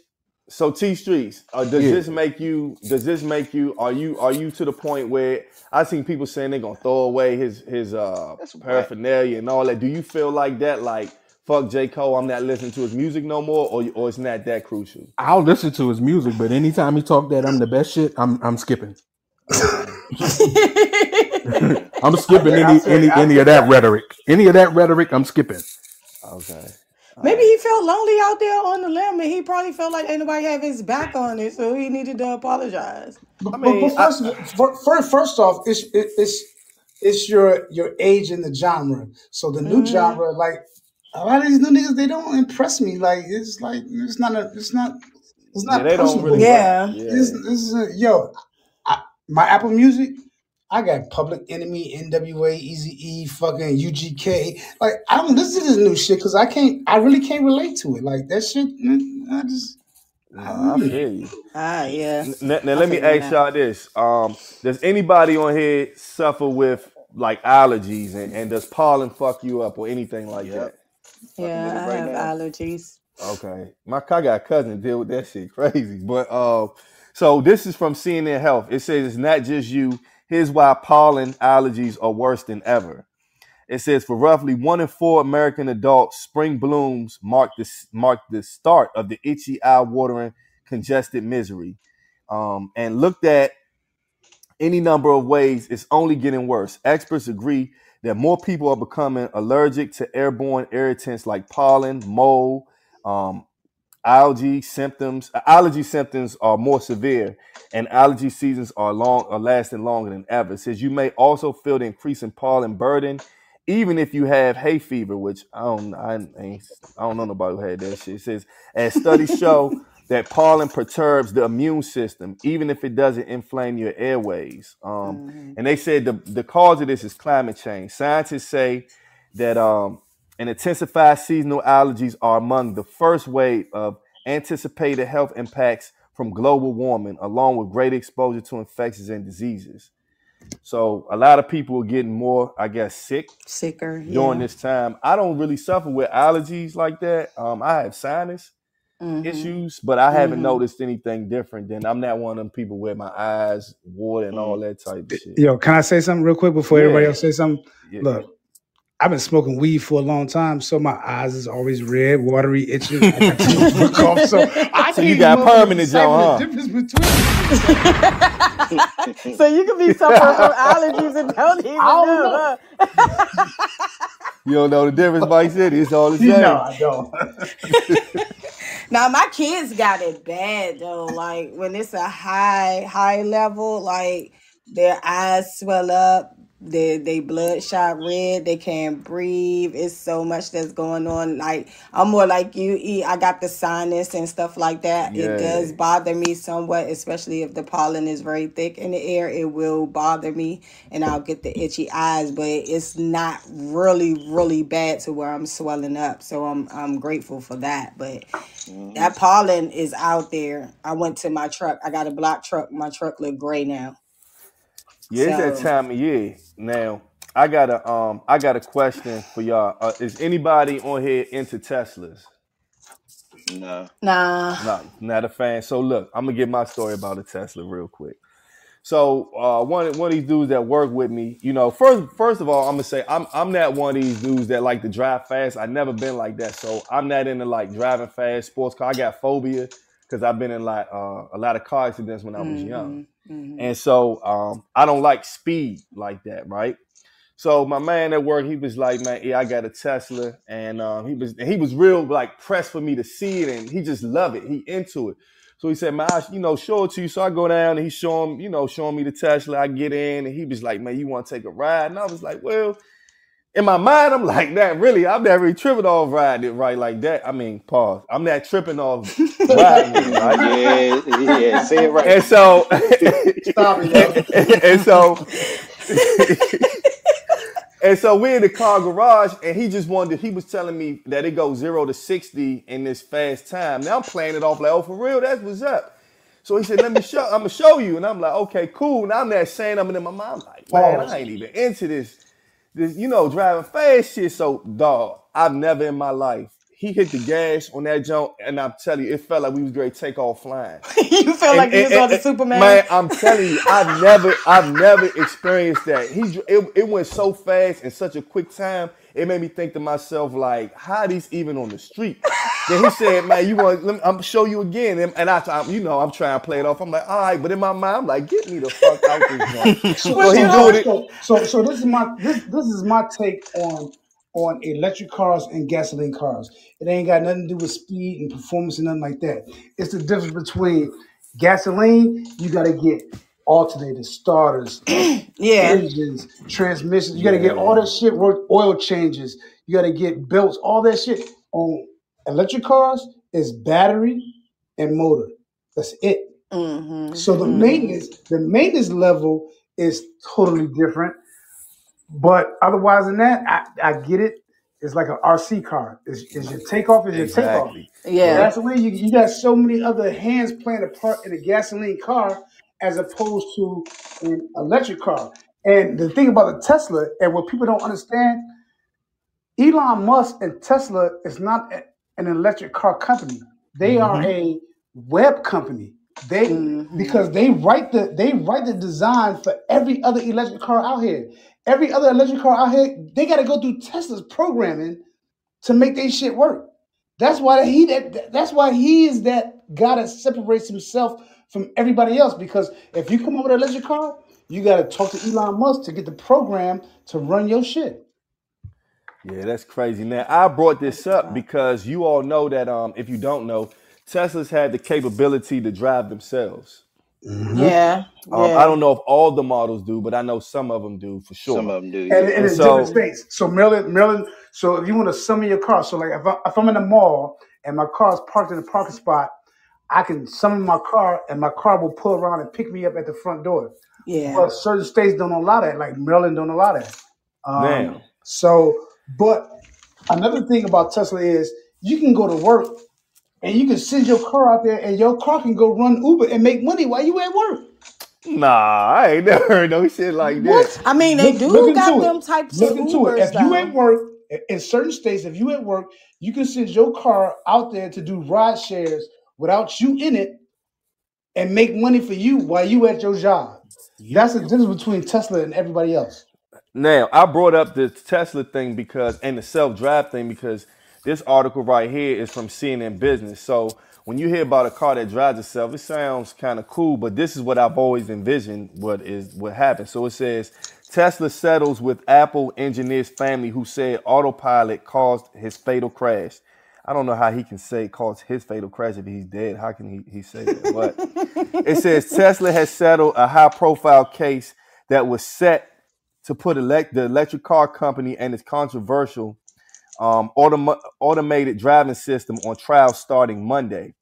So T Streets, does this make you? Are you to the point where I seen people saying they're gonna throw away his paraphernalia and all that? Do you feel like that? Like, fuck J. Cole, I'm not listening to his music no more, or it's not that crucial? I'll listen to his music, but anytime he talk that I'm the best shit, I'm skipping. I'm skipping any of that rhetoric. Any of that rhetoric, I'm skipping. Okay. Maybe he felt lonely out there on the limb, and he probably felt like ain't nobody have his back on it, so he needed to apologize. But first off, it's your age in the genre. So the new genre, like a lot of these new niggas, they don't impress me. Like it's not they don't really. My Apple Music, I got Public Enemy, NWA, Eazy-E, fucking UGK. Like, I don't listen to this new shit because I really can't relate to it. Like, that shit, I feel you. Yeah. Now let me ask y'all this. Does anybody on here suffer with, like, allergies? And does pollen fuck you up or anything like that? Yeah, I have allergies. Okay. I got a cousin deal with that shit crazy. But, so this is from CNN Health. It says it's not just you. Here's why pollen allergies are worse than ever. It says for roughly 1 in 4 American adults, spring blooms mark the start of the itchy, eye-watering, congested misery. And looked at any number of ways, it's only getting worse. Experts agree that more people are becoming allergic to airborne irritants like pollen, mold, allergy symptoms. Allergy symptoms are more severe, and allergy seasons are lasting longer than ever. It says you may also feel the increasing pollen burden, even if you have hay fever, which I don't know nobody who had that shit. It says as studies show that pollen perturbs the immune system, even if it doesn't inflame your airways. And they said the cause of this is climate change. Scientists say that and intensified seasonal allergies are among the first wave of anticipated health impacts from global warming, along with great exposure to infections and diseases. So a lot of people are getting more, I guess, sicker during this time. I don't really suffer with allergies like that. I have sinus issues, but I haven't noticed anything different. Than I'm not one of them people where my eyes water and all that type of shit. Yo, can I say something real quick before everybody else say something? Yeah. Look, I've been smoking weed for a long time, so my eyes is always red, watery, itching. So you got permanent, Joe, huh? Difference between so you could be suffering from allergies and don't even know. Huh? You don't know the difference, Mike said. It's all the same. No, I don't. Now my kids got it bad though. Like when it's a high level, like their eyes swell up. They bloodshot red. They can't breathe. It's so much that's going on. Like I'm more like you. I got the sinus and stuff like that. Yeah. It does bother me somewhat, especially if the pollen is very thick in the air. It will bother me, and I'll get the itchy eyes. But it's not really bad to where I'm swelling up. So I'm grateful for that. But that pollen is out there. I went to my truck. I got a black truck. My truck look gray now. Yeah, it's that time of year. Now, I got a question for y'all. Is anybody on here into Teslas? No. Nah. Not a fan. So look, I'm gonna give my story about a Tesla real quick. So one of these dudes that work with me, you know, first of all, I'm gonna say I'm not one of these dudes that like to drive fast. I've never been like that. So I'm not into like driving fast, sports car. I got phobia because I've been in like a lot of car accidents when I was young. And so I don't like speed like that, right? So my man at work, he was like, man, yeah, I got a Tesla, and he was real like pressed for me to see it, and he just loved it. He into it. So he said, man, show it to you. So I go down and he's showing me the Tesla. I get in and he was like, man, you want to take a ride? And I was like, well, in my mind, I'm like, that really, I've never really tripping off riding it right like that. I mean, pause. I'm not tripping off riding it, right? Yeah, say it right. And so, Stop it, and so we're in the car garage, and he was telling me that it goes 0 to 60 in this fast time. Now I'm playing it off like, oh, for real, that's what's up. So he said, I'm gonna show you. And I'm like, okay, cool. Now I'm not saying I'm in my mind, like, man, I ain't even into this, driving fast shit. So, dog, I've never in my life. He hit the gas on that jump, and I'm telling you, it felt like we was going to take off flying. You felt like you was on the Superman? Man, I'm telling you, I've never experienced that. It went so fast in such a quick time, it made me think to myself, like, how are these even on the street? Then he said, man, I'm going to show you again. And I'm trying to play it off. I'm like, all right, but in my mind, I'm like, get me the fuck out this joint. So this is my take on electric cars and gasoline cars. It ain't got nothing to do with speed and performance and nothing like that. It's the difference between gasoline, you got to get alternators, starters, engines, transmissions. You got to get all that shit, oil changes. You got to get belts, all that shit. On electric cars, is battery and motor. That's it. So the maintenance level is totally different. But otherwise than that, I get it. It's like an RC car. Is your takeoff is your takeoff. Yeah. Gasoline, you got so many other hands playing a part in a gasoline car as opposed to an electric car. And the thing about the Tesla, and what people don't understand, Elon Musk and Tesla is not an electric car company. They are a web company. Because they write the design for every other electric car out here. Every other electric car out here, they got to go through Tesla's programming to make their shit work. That's why he is that guy that separates himself from everybody else. Because if you come up with an electric car, you got to talk to Elon Musk to get the program to run your shit. Yeah, that's crazy. Now, I brought this up because you all know that if you don't know, Teslas had the capability to drive themselves. Mm-hmm. Yeah. I don't know if all the models do, but I know some of them do for sure. Some of them do. And it's different states. So Maryland. So if you want to summon your car, so like if I'm in the mall and my car is parked in a parking spot, I can summon my car and my car will pull around and pick me up at the front door. Yeah. But certain states don't allow that. Like Maryland don't allow that. Damn. So, but another thing about Tesla is you can go to work and you can send your car out there and your car can go run Uber and make money while you at work. Nah, I ain't never heard no shit like that. I mean, they do got them types of Ubers. If you at work, in certain states, if you at work, you can send your car out there to do ride shares without you in it and make money for you while you at your job. That's the difference between Tesla and everybody else. Now, I brought up the Tesla thing and the self-drive thing because this article right here is from CNN Business. So when you hear about a car that drives itself, it sounds kind of cool, but this is what I've always envisioned what happens. So it says, Tesla settles with Apple engineer's family who said autopilot caused his fatal crash. I don't know how he can say caused his fatal crash if he's dead. How can he say that? But it says Tesla has settled a high-profile case that was set to put the electric car company and its controversial automated driving system on trial starting Monday.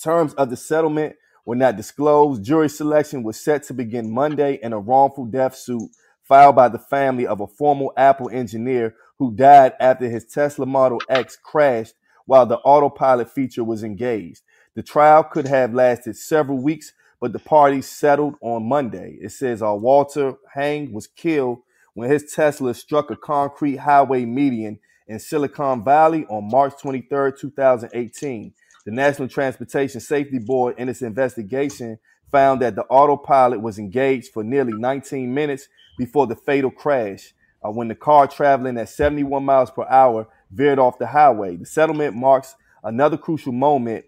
Terms of the settlement were not disclosed. Jury selection was set to begin Monday in a wrongful death suit filed by the family of a former Apple engineer who died after his Tesla Model X crashed while the autopilot feature was engaged. The trial could have lasted several weeks, but the parties settled on Monday. It says Walter Hang was killed when his Tesla struck a concrete highway median in Silicon Valley on March 23, 2018. The National Transportation Safety Board, in its investigation, found that the autopilot was engaged for nearly 19 minutes before the fatal crash, when the car traveling at 71 miles per hour veered off the highway. The settlement marks another crucial moment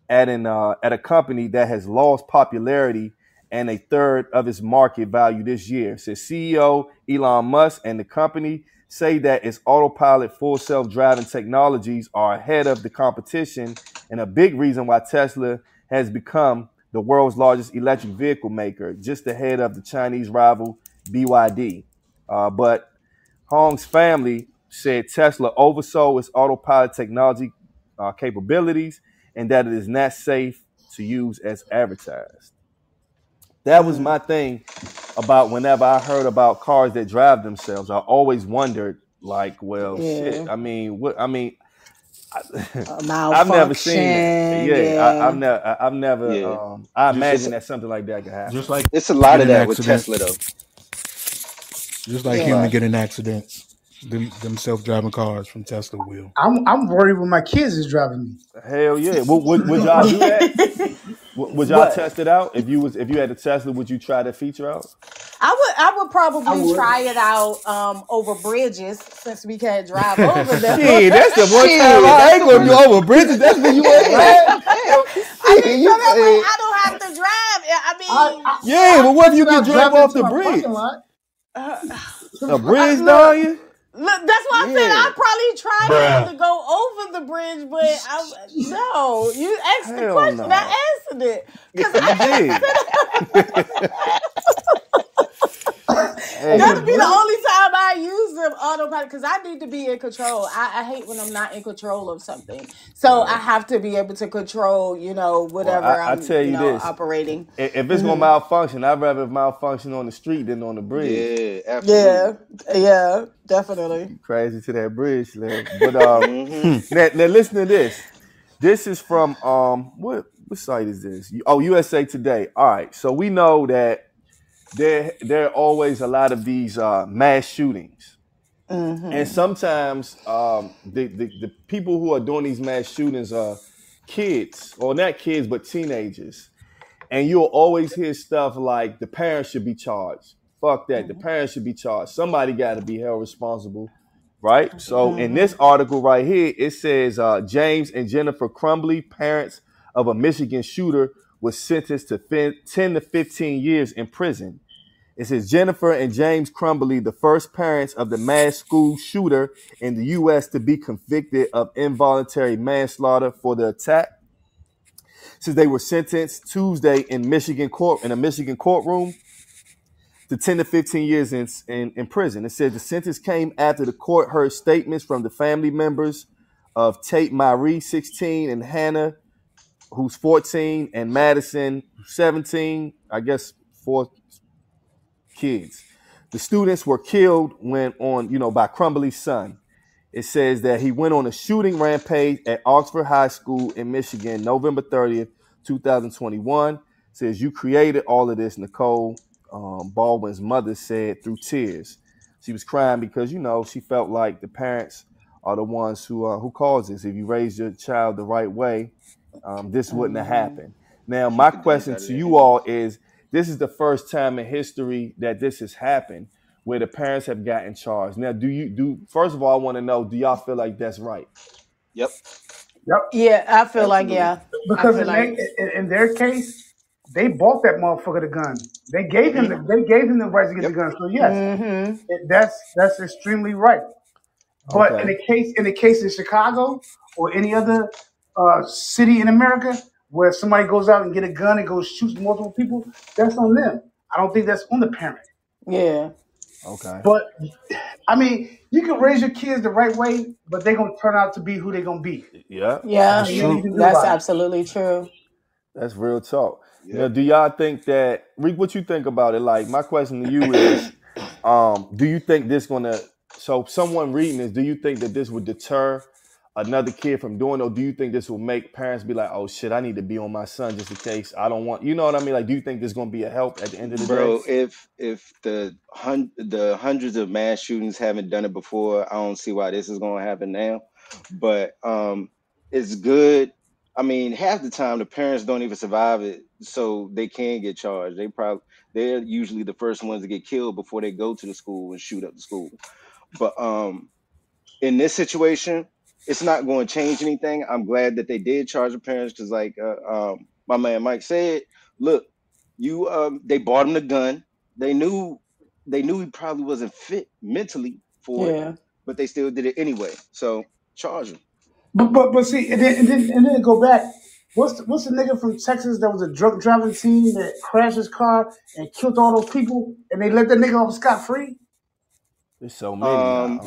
at a company that has lost popularity and a third of its market value this year. Says CEO Elon Musk and the company say that its autopilot full self-driving technologies are ahead of the competition and a big reason why Tesla has become the world's largest electric vehicle maker, just ahead of the Chinese rival BYD. But Hong's family said Tesla oversold its autopilot technology capabilities and that it is not safe to use as advertised. That was my thing about whenever I heard about cars that drive themselves. I always wondered, like, well, shit. I mean, I've never seen it. I've never. Yeah. I imagine that something like that could happen. Just like It's a lot of get an that with accident. Tesla, though. Just like human getting accidents. Them self-driving cars from Tesla will. I'm worried when my kids is driving me. Hell yeah! Would y'all do that? Would y'all test it out? If you had a Tesla, would you try that feature out? I would probably try it out over bridges since we can't drive over them. Shit, that's the one time I ain't gonna do over bridges. That's when you ain't right. I don't have to drive. Yeah, but what if you get driven off the bridge? A bridge, dog? Look, that's why I said I'd probably try to go over the bridge, but no. You asked the question, I answered it. That'd be the only time I use them autopilot because I need to be in control. I hate when I'm not in control of something, so I have to be able to control, whatever I'm operating. If it's gonna malfunction, I'd rather malfunction on the street than on the bridge. Yeah, absolutely. Yeah, definitely. Crazy to that bridge, man. But now listen to this. This is from what site is this? USA Today. All right, so we know that there are always a lot of these mass shootings, and sometimes the people who are doing these mass shootings are kids, or not kids, but teenagers. And you'll always hear stuff like the parents should be charged. Fuck that. The parents should be charged. Somebody got to be held responsible, right? So in this article right here, it says James and Jennifer Crumbly, parents of a Michigan shooter, was sentenced to 10 to 15 years in prison. It says Jennifer and James Crumbly, the first parents of the mass school shooter in the U.S. to be convicted of involuntary manslaughter for the attack. Since they were sentenced Tuesday in a Michigan courtroom to 10 to 15 years in prison. It says the sentence came after the court heard statements from the family members of Tate Myrie, 16, and Hannah, who's 14, and Madison, 17. I guess 4 kids. The students were killed by Crumbly's son. It says that he went on a shooting rampage at Oxford High School in Michigan, November 30th, 2021. It says, you created all of this, Nicole, Baldwin's mother said through tears. She was crying because, she felt like the parents are the ones who cause this. If you raise your child the right way, this wouldn't have happened. Now, my question to you all is, this is the first time in history that this has happened where the parents have gotten charged. Now, first of all, I want to know, do y'all feel like that's right? Yep. Yeah, I feel like, yeah. Because in their case, they bought that motherfucker the gun. They gave him the right to get the gun. So yes, that's extremely right. But in the case in Chicago or any other city in America where somebody goes out and get a gun and goes shoots multiple people, that's on them. I don't think that's on the parent. Yeah. Okay. But I mean, you can raise your kids the right way, but they're gonna turn out to be who they're gonna be. Yeah. Yeah. That's absolutely true. That's real talk. Yeah. Now, do y'all think that, Reek, what you think about it? Like, my question to you is, do you think this so someone reading this, do you think that this would deter another kid from doing, or do you think this will make parents be like, oh shit, I need to be on my son just in case I don't want, you know what I mean? Like, do you think this is going to be a help at the end of the day? Bro, if the hundreds of mass shootings haven't done it before, I don't see why this is going to happen now. But it's good. I mean, half the time the parents don't even survive it, so they can get charged. They're usually the first ones to get killed before they go to the school and shoot up the school. But in this situation, it's not going to change anything. I'm glad that they did charge the parents because, like my man Mike said, look, they bought him the gun. They knew he probably wasn't fit mentally for it, but they still did it anyway. So charge him. But see, and then go back. What's the nigga from Texas that was a drunk driving team that crashed his car and killed all those people, and they let that nigga off scot free? There's so many.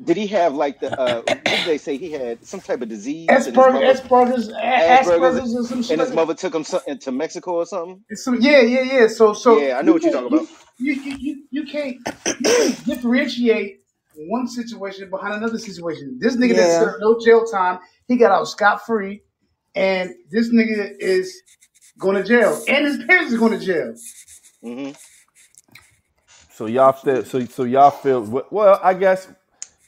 Did he have like the what did they say he had some type of disease? Asperger's or some shit. And his mother took him to Mexico or something. Yeah. So yeah, I know what you're talking about. You can't differentiate one situation behind another situation. This nigga didn't serve no jail time. He got out scot free, and this nigga is going to jail, and his parents is going to jail. Mm-hmm. So y'all feel well. I guess.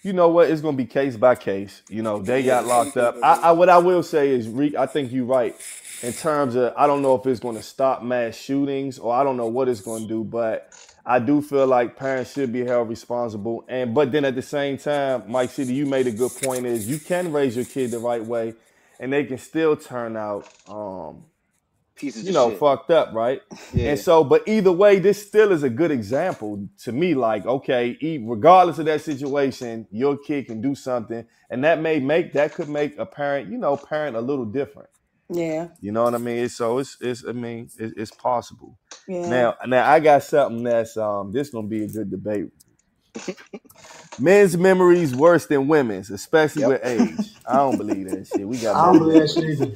You know what? It's going to be case by case. They got locked up. What I will say is, Reek, I think you're right in terms of, I don't know if it's going to stop mass shootings or I don't know what it's going to do, but I do feel like parents should be held responsible. But then at the same time, Mike City, you made a good point is you can raise your kid the right way and they can still turn out, pieces of shit. Fucked up, right? Yeah. And so, but either way, this still is a good example to me. Like, okay, regardless of that situation, your kid can do something, and that could make a parent, parent a little different. Yeah. You know what I mean? It's possible. Yeah. Now I got something that's this gonna be a good debate. Men's memories worse than women's, especially with age. I don't believe that shit. I don't believe that shit either.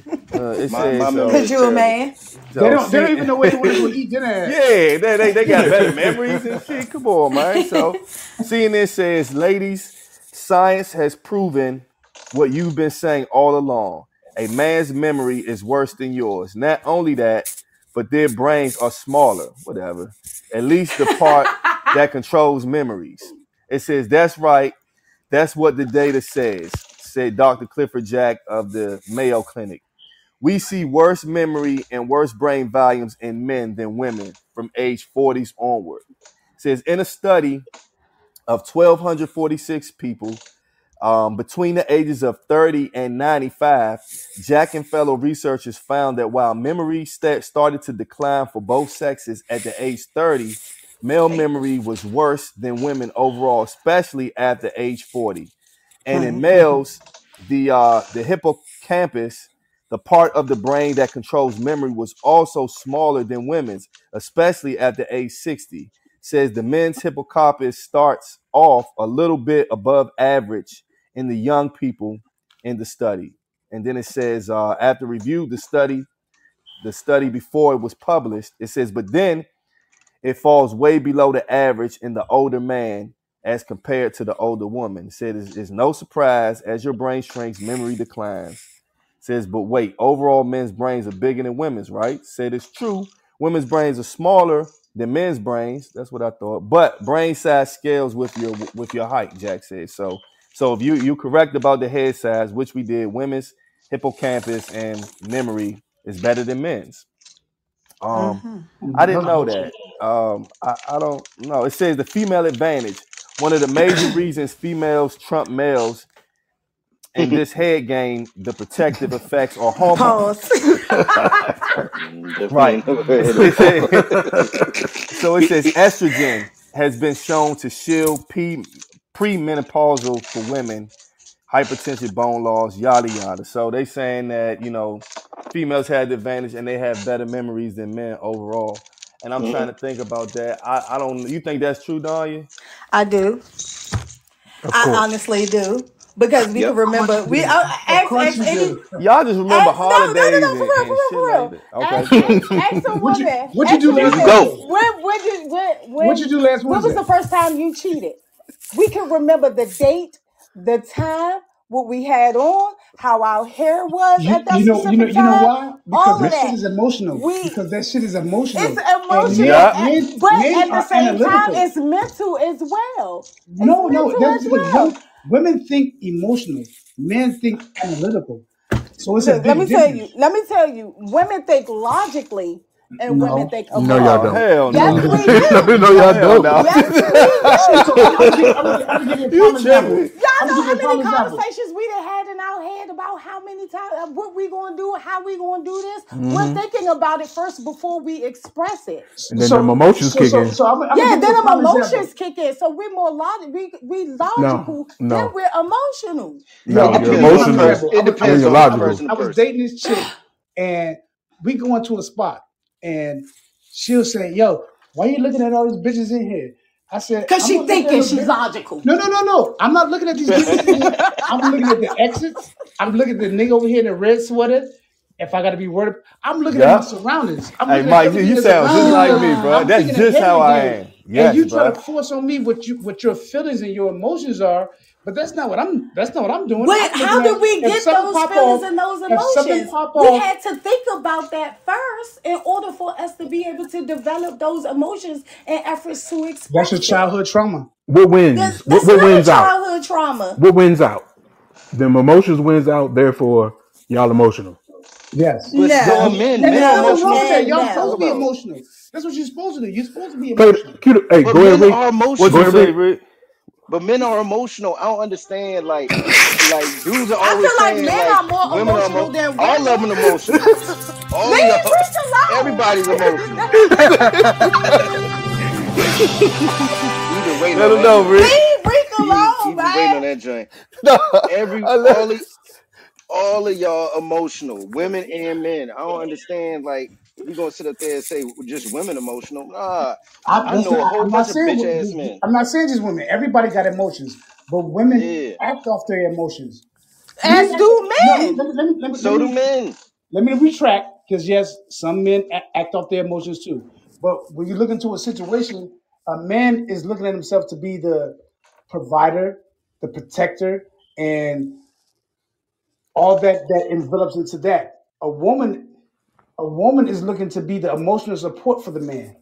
Because you're a man. They don't even know where they want to go eat dinner at. Yeah, they got better memories and shit. Come on, man. So CNN says, ladies, science has proven what you've been saying all along. A man's memory is worse than yours. Not only that, but their brains are smaller. Whatever. At least the part that controls memories. It says, that's right. That's what the data says, said Dr. Clifford Jack of the Mayo Clinic. we see worse memory and worse brain volumes in men than women from age 40s onward. It says in a study of 1,246 people between the ages of 30 and 95, Jack and fellow researchers found that while memory started to decline for both sexes at the age 30, male memory was worse than women overall, especially after age 40. And in males, the hippocampus, the part of the brain that controls memory, was also smaller than women's, especially after age 60. Says the men's hippocampus starts off a little bit above average in the young people in the study. And then it says, after review the study before it was published, it says, but then it falls way below the average in the older man as compared to the older woman. It said it's no surprise as your brain shrinks, memory declines. It says, but wait, overall men's brains are bigger than women's, right? It said it's true. Women's brains are smaller than men's brains. That's what I thought. But brain size scales with your height, Jack said. So if you correct about the head size, which we did, women's hippocampus and memory is better than men's. I didn't know that. I don't know. It says the female advantage. One of the major reasons females trump males in this head game, the protective effects are hormones. Right. So it says estrogen has been shown to shield premenopausal for women, hypertension, bone loss, yada yada. So they saying that, females had the advantage and they have better memories than men overall. And I'm trying to think about that. I don't. You think that's true, Danya? I do. I honestly do. Because we can remember, y'all just remember holidays and shit like that. Okay, ask a woman. What you do last week? What you do last week? When was the first time you cheated? We can remember the date, the time, what we had on, how our hair was at that specific time. You know why? Because that shit is emotional. Because that shit is emotional. It's emotional, but at the same time, it's mental as well. No. Women think emotional. Men think analytical. So it's a big difference. Let me tell you. Women think logically, and women think emotionally. No, y'all don't. Hell no. Yes, we do. No, y'all don't. Yes, we do. Y'all know how many conversations we done had in our head about how many times, what we gonna do, how we gonna do this. We're thinking about it first before we express it. And then them emotions kick in. Then them emotions kick in. So we're more logical. We logical. Then we're emotional. No, you're emotional. It depends on the person. I was dating this chick, and we go into a spot, and she'll say, "Yo, why you looking at all these bitches in here?" I said, because she thinking she's logical. No. I'm not looking at these bitches. I'm looking at the exits. I'm looking at the nigga over here in the red sweater. If I got to be worried, I'm looking at my surroundings. Hey, Mike, you sound just like me, bro. That's just how I am. Yes, and you try to force on me what your feelings and your emotions are, but that's not what I'm doing. Wait, how did we get those feelings and those emotions? We had to think about that first in order for us to be able to develop those emotions and efforts to express. That's your childhood trauma. What wins? That's what wins out? Childhood trauma. What wins out? Them emotions wins out. Therefore, y'all emotional. Yes. Men are emotional. Y'all supposed to be emotional. That's what you're supposed to do. You're supposed to be emotional. Hey, go ahead, Rick. What you say, Rick? But men are emotional. I don't understand. Like dudes are always saying men are more emotional than women. All of them emotional. Everybody's emotional. Let them know, Rick. Leave Rick alone, man. Waiting on that joint. All of y'all emotional, women and men. I don't understand. Like, we gonna sit up there and say just women emotional? Nah, I know a whole bunch of bitch ass men. I'm not saying just women. Everybody got emotions, but women act off their emotions. As do men. So do men. Let me retract, because yes, some men act off their emotions too. But when you look into a situation, a man is looking at himself to be the provider, the protector, and all that envelops into that. A woman is looking to be the emotional support for the man.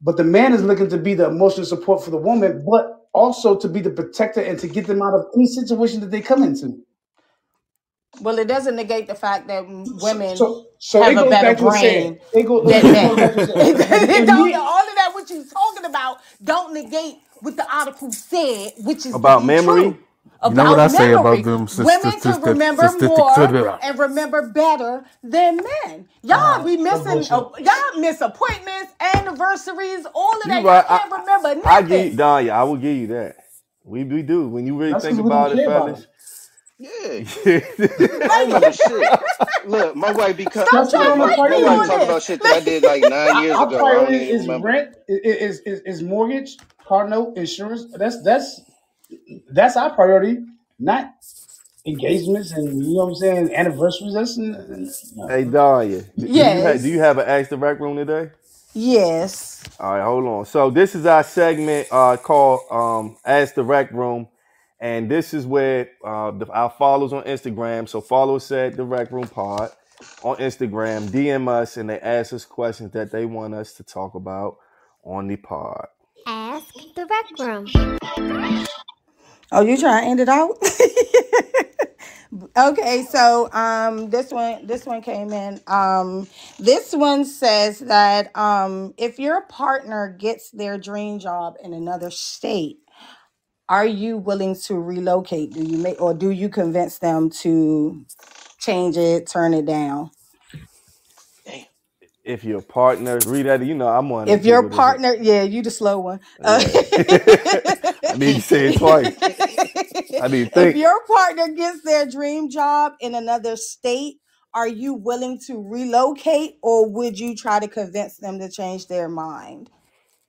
But the man is looking to be the emotional support for the woman, but also to be the protector and to get them out of any situation that they come into. Well, it doesn't negate the fact that women So have it a goes better back to what saying. brain It goes than back men. to saying. It If don't, me, all of that what you talking about don't negate what the article said, which is to About be memory. true. You know what About I say about memory. them Women can remember statistics? more and remember better than men. Y'all be that's missing, bullshit. y'all miss appointments, anniversaries, all of You that. Y'all right. can't remember I give you, nothing. Danya, I will give you that. We do. When you really That's think because we don't about it, care about fellas. them. Yeah, I Like, remember shit. Look, my wife be stop That's look, not trying to my my fight me wife priority. on talk this. about shit that I did like 9 years Our ago. I don't priority even is remember. rent, is mortgage, car note, insurance. That's our priority, not engagements and you know what I'm saying, anniversaries. That's Hey, Danya, do you Yes. have an Ask the Rec Room today? Yes. All right, hold on. So this is our segment called Ask the Rec Room, and this is where our followers on Instagram. So follow us at the Rec Room Pod on Instagram. DM us, and they ask us questions that they want us to talk about on the pod. Ask the Rec Room. Oh, you trying to end it out? Okay, so this one came in. This one says that if your partner gets their dream job in another state, are you willing to relocate? Do you convince them to change it, turn it down? Damn. If your partner read that, I'm one of If them your people that's partner, yeah, you the slow one. yeah. I need to say it twice. I need to If think. your partner gets their dream job in another state, are you willing to relocate, or would you try to convince them to change their mind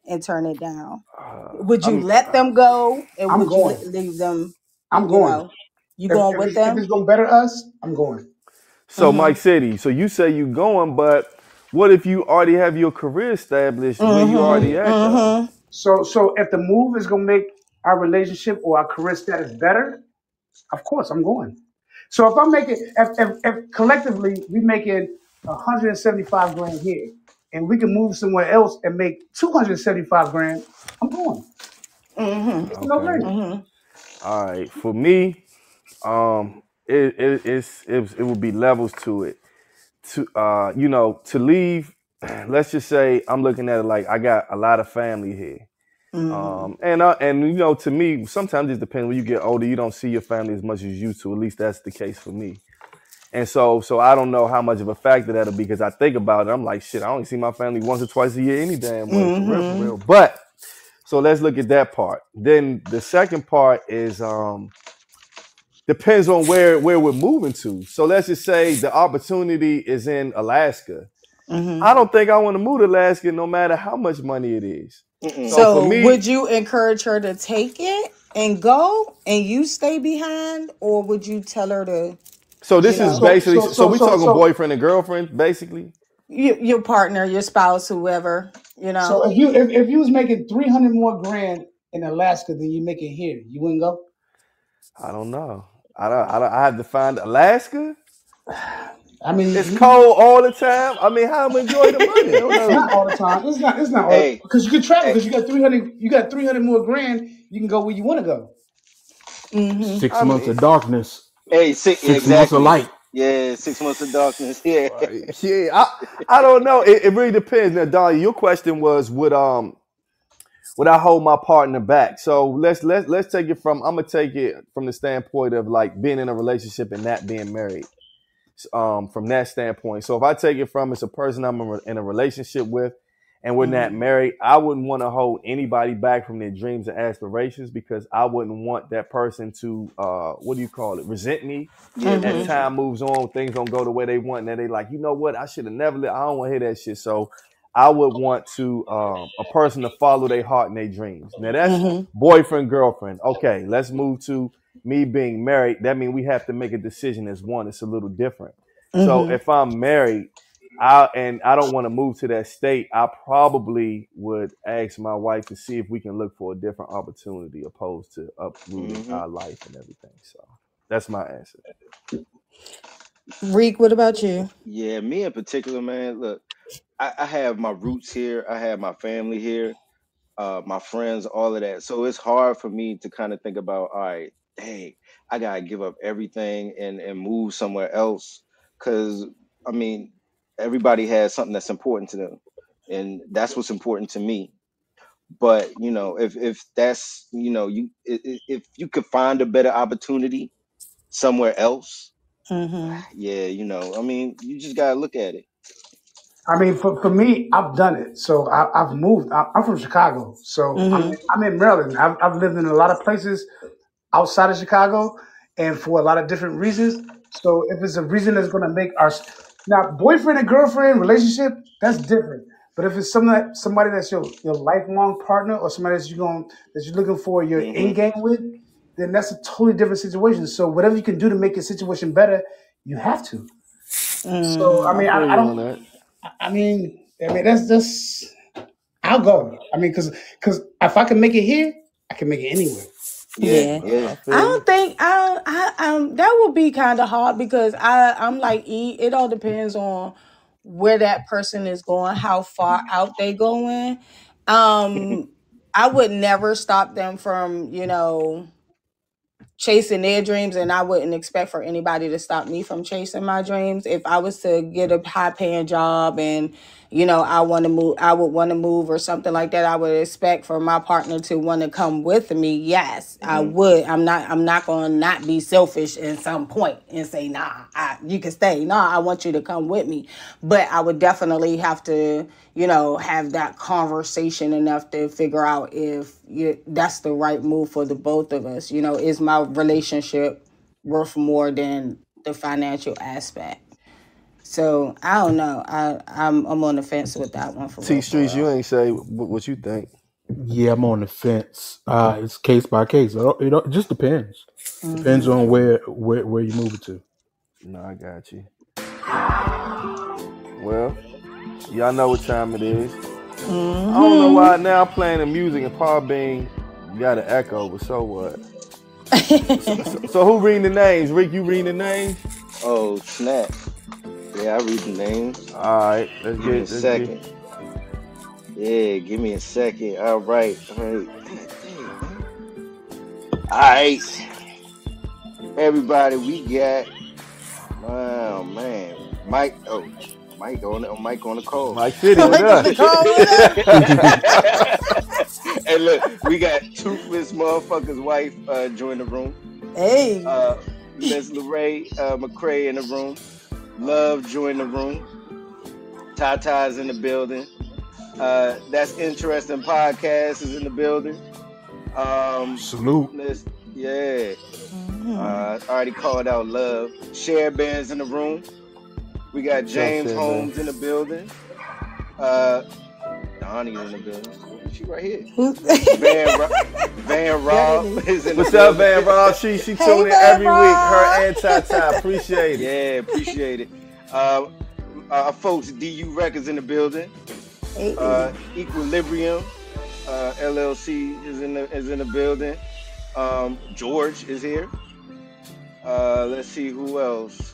and turn it down? Would you I'm let them go, and I'm would you going. leave them? I'm going. You going If with it's, if them? it's gonna better us, I'm going. So Mike City, so you say you going, but what if you already have your career established where you already at though? So if the move is gonna make our relationship or our career status better, of course I'm going. So if I'm making, if collectively we making 175 grand here, and we can move somewhere else and make 275 grand, I'm going. It's a no Okay. brainer. All right. For me, it would be levels to it. To leave, let's just say I'm looking at it like I got a lot of family here. And to me, sometimes it depends. When you get older, you don't see your family as much as you used to. At least that's the case for me. And so I don't know how much of a factor that'll be because I think about it. I'm like, shit, I only see my family once or twice a year any damn way, for real. But so let's look at that part. Then the second part is depends on where we're moving to. So let's just say the opportunity is in Alaska. I don't think I want to move to Alaska no matter how much money it is. So for So me, would you encourage her to take it and go, and you stay behind, or would you tell her to, so this is basically so we talking So boyfriend and girlfriend, basically. your partner, your spouse, whoever, so if you was making 300 more grand in Alaska than you making here, you wouldn't go? I don't know. I have to find Alaska. I mean, It's cold all the time. I mean, how am I enjoy the money? it's not all the time. It's not all Hey, because you can travel hey, because you got 300 more grand. You can go where you want to go. 6 I months mean, of darkness, hey, 6 months of exactly. light. Yeah, 6 months of darkness. Yeah. yeah, I don't know. It really depends. Now, Don, your question was would I hold my partner back? So let's take it from. I'm gonna take it from the standpoint of like being in a relationship and not being married. From that standpoint. So if I take it from it's a person I'm in a relationship with and we're not married, I wouldn't want to hold anybody back from their dreams and aspirations because I wouldn't want that person to resent me. As time moves on, things don't go the way they want. And then they like, you know what? I should have never I don't want to hear that shit. So I would want to a person to follow their heart and their dreams. Now that's boyfriend, girlfriend. Okay, let's move to me being married. That means we have to make a decision as one. It's a little different. So if I'm married, I don't want to move to that state, I probably would ask my wife to see if we can look for a different opportunity opposed to uprooting our life and everything. So that's my answer. Reek, what about you? Yeah, me in particular, man. Look, I have my roots here. I have my family here, my friends, all of that. So it's hard for me to kind of think about, all right, dang, I gotta give up everything and move somewhere else. Cause I mean, everybody has something that's important to them, and that's what's important to me. But you know, if that's if you could find a better opportunity somewhere else, yeah, I mean, you just gotta look at it. I mean, for me, I've done it. So I've moved. I'm from Chicago, so I'm in Maryland. I've lived in a lot of places outside of Chicago, and for a lot of different reasons. So if it's a reason that's going to make our now boyfriend and girlfriend relationship, that's different. But if it's somebody that's your lifelong partner, or somebody that you're looking for your end game with, then that's a totally different situation. So whatever you can do to make your situation better, you have to. So I mean, I don't. I mean, that's just. I'll go. I mean, because if I can make it here, I can make it anywhere. Yeah. I don't think that would be kind of hard because I'm like it all depends on where that person is going, how far out they going. I would never stop them from, chasing their dreams, and I wouldn't expect for anybody to stop me from chasing my dreams. If I was to get a high paying job and I would want to move or something like that, I would expect for my partner to want to come with me. Yes, I would. I'm not going to not be selfish at some point and say, nah, you can stay. Nah, I want you to come with me. But I would definitely have to, have that conversation enough to figure out if that's the right move for the both of us. Is my relationship worth more than the financial aspect? So I don't know. I'm on the fence with that one. For T Streets, you ain't say what you think. Yeah, I'm on the fence. It's case by case. It just depends. Depends on where you move it to. No, I got you. Well, y'all know what time it is. I don't know why now I'm playing the music and Podbean got an echo, but so what? so who reading the names? Rick, you reading the names? Oh, snap. Yeah, I read the names. All right, let's get a second. Yeah, give me a second. All right. Everybody, we got. Oh man, Mike. Oh, Mike on the call. Mike City with us. Hey, look, we got Toothless Motherfucker's wife join the room. Hey. Miss Lorraine McCray in the room. Love join the room. Tata's in the building. That's Interesting Podcast is in the building. Salute. I already called out Love. Share Band's in the room. We got James Holmes in the building. Donnie in the building. She right here. Van Rob is in the building. What's up, Van Rob? She tuning in every week. Her and Tata. Appreciate it. Yeah, appreciate it. Our folks, DU Records in the building. Equilibrium LLC is in the building. George is here. Let's see who else.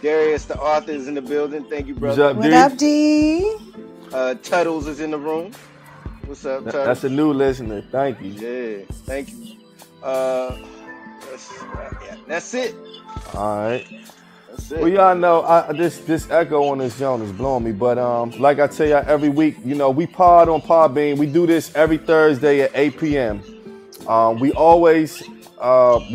Darius, the author, is in the building. Thank you, brother. What up, D? Tuttles is in the room. What's up, Tuttles? That's a new listener. Thank you. Yeah, thank you. That's it. All right. Well, y'all know this echo on this joint is blowing me, but like I tell y'all every week, we pod on Podbean. We do this every Thursday at 8 p.m. We always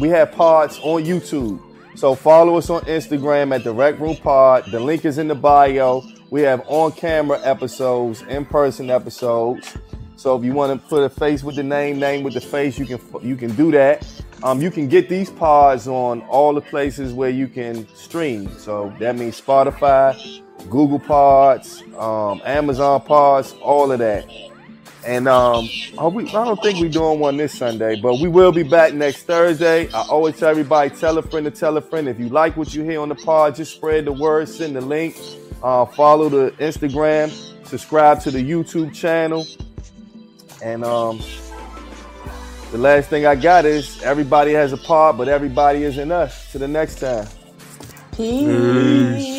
we have pods on YouTube, so follow us on Instagram at the Rec Room Pod. The link is in the bio. We have on-camera episodes, in-person episodes. So if you want to put a face with the name with the face, you can do that. You can get these pods on all the places where you can stream. So that means Spotify, Google Pods, Amazon Pods, all of that. And I don't think we're doing one this Sunday, but we will be back next Thursday. I always tell everybody, tell a friend to tell a friend. If you like what you hear on the pod, just spread the word, send the link, follow the Instagram, subscribe to the YouTube channel. And the last thing I got is everybody has a pod, but everybody isn't us. Till the next time. Peace.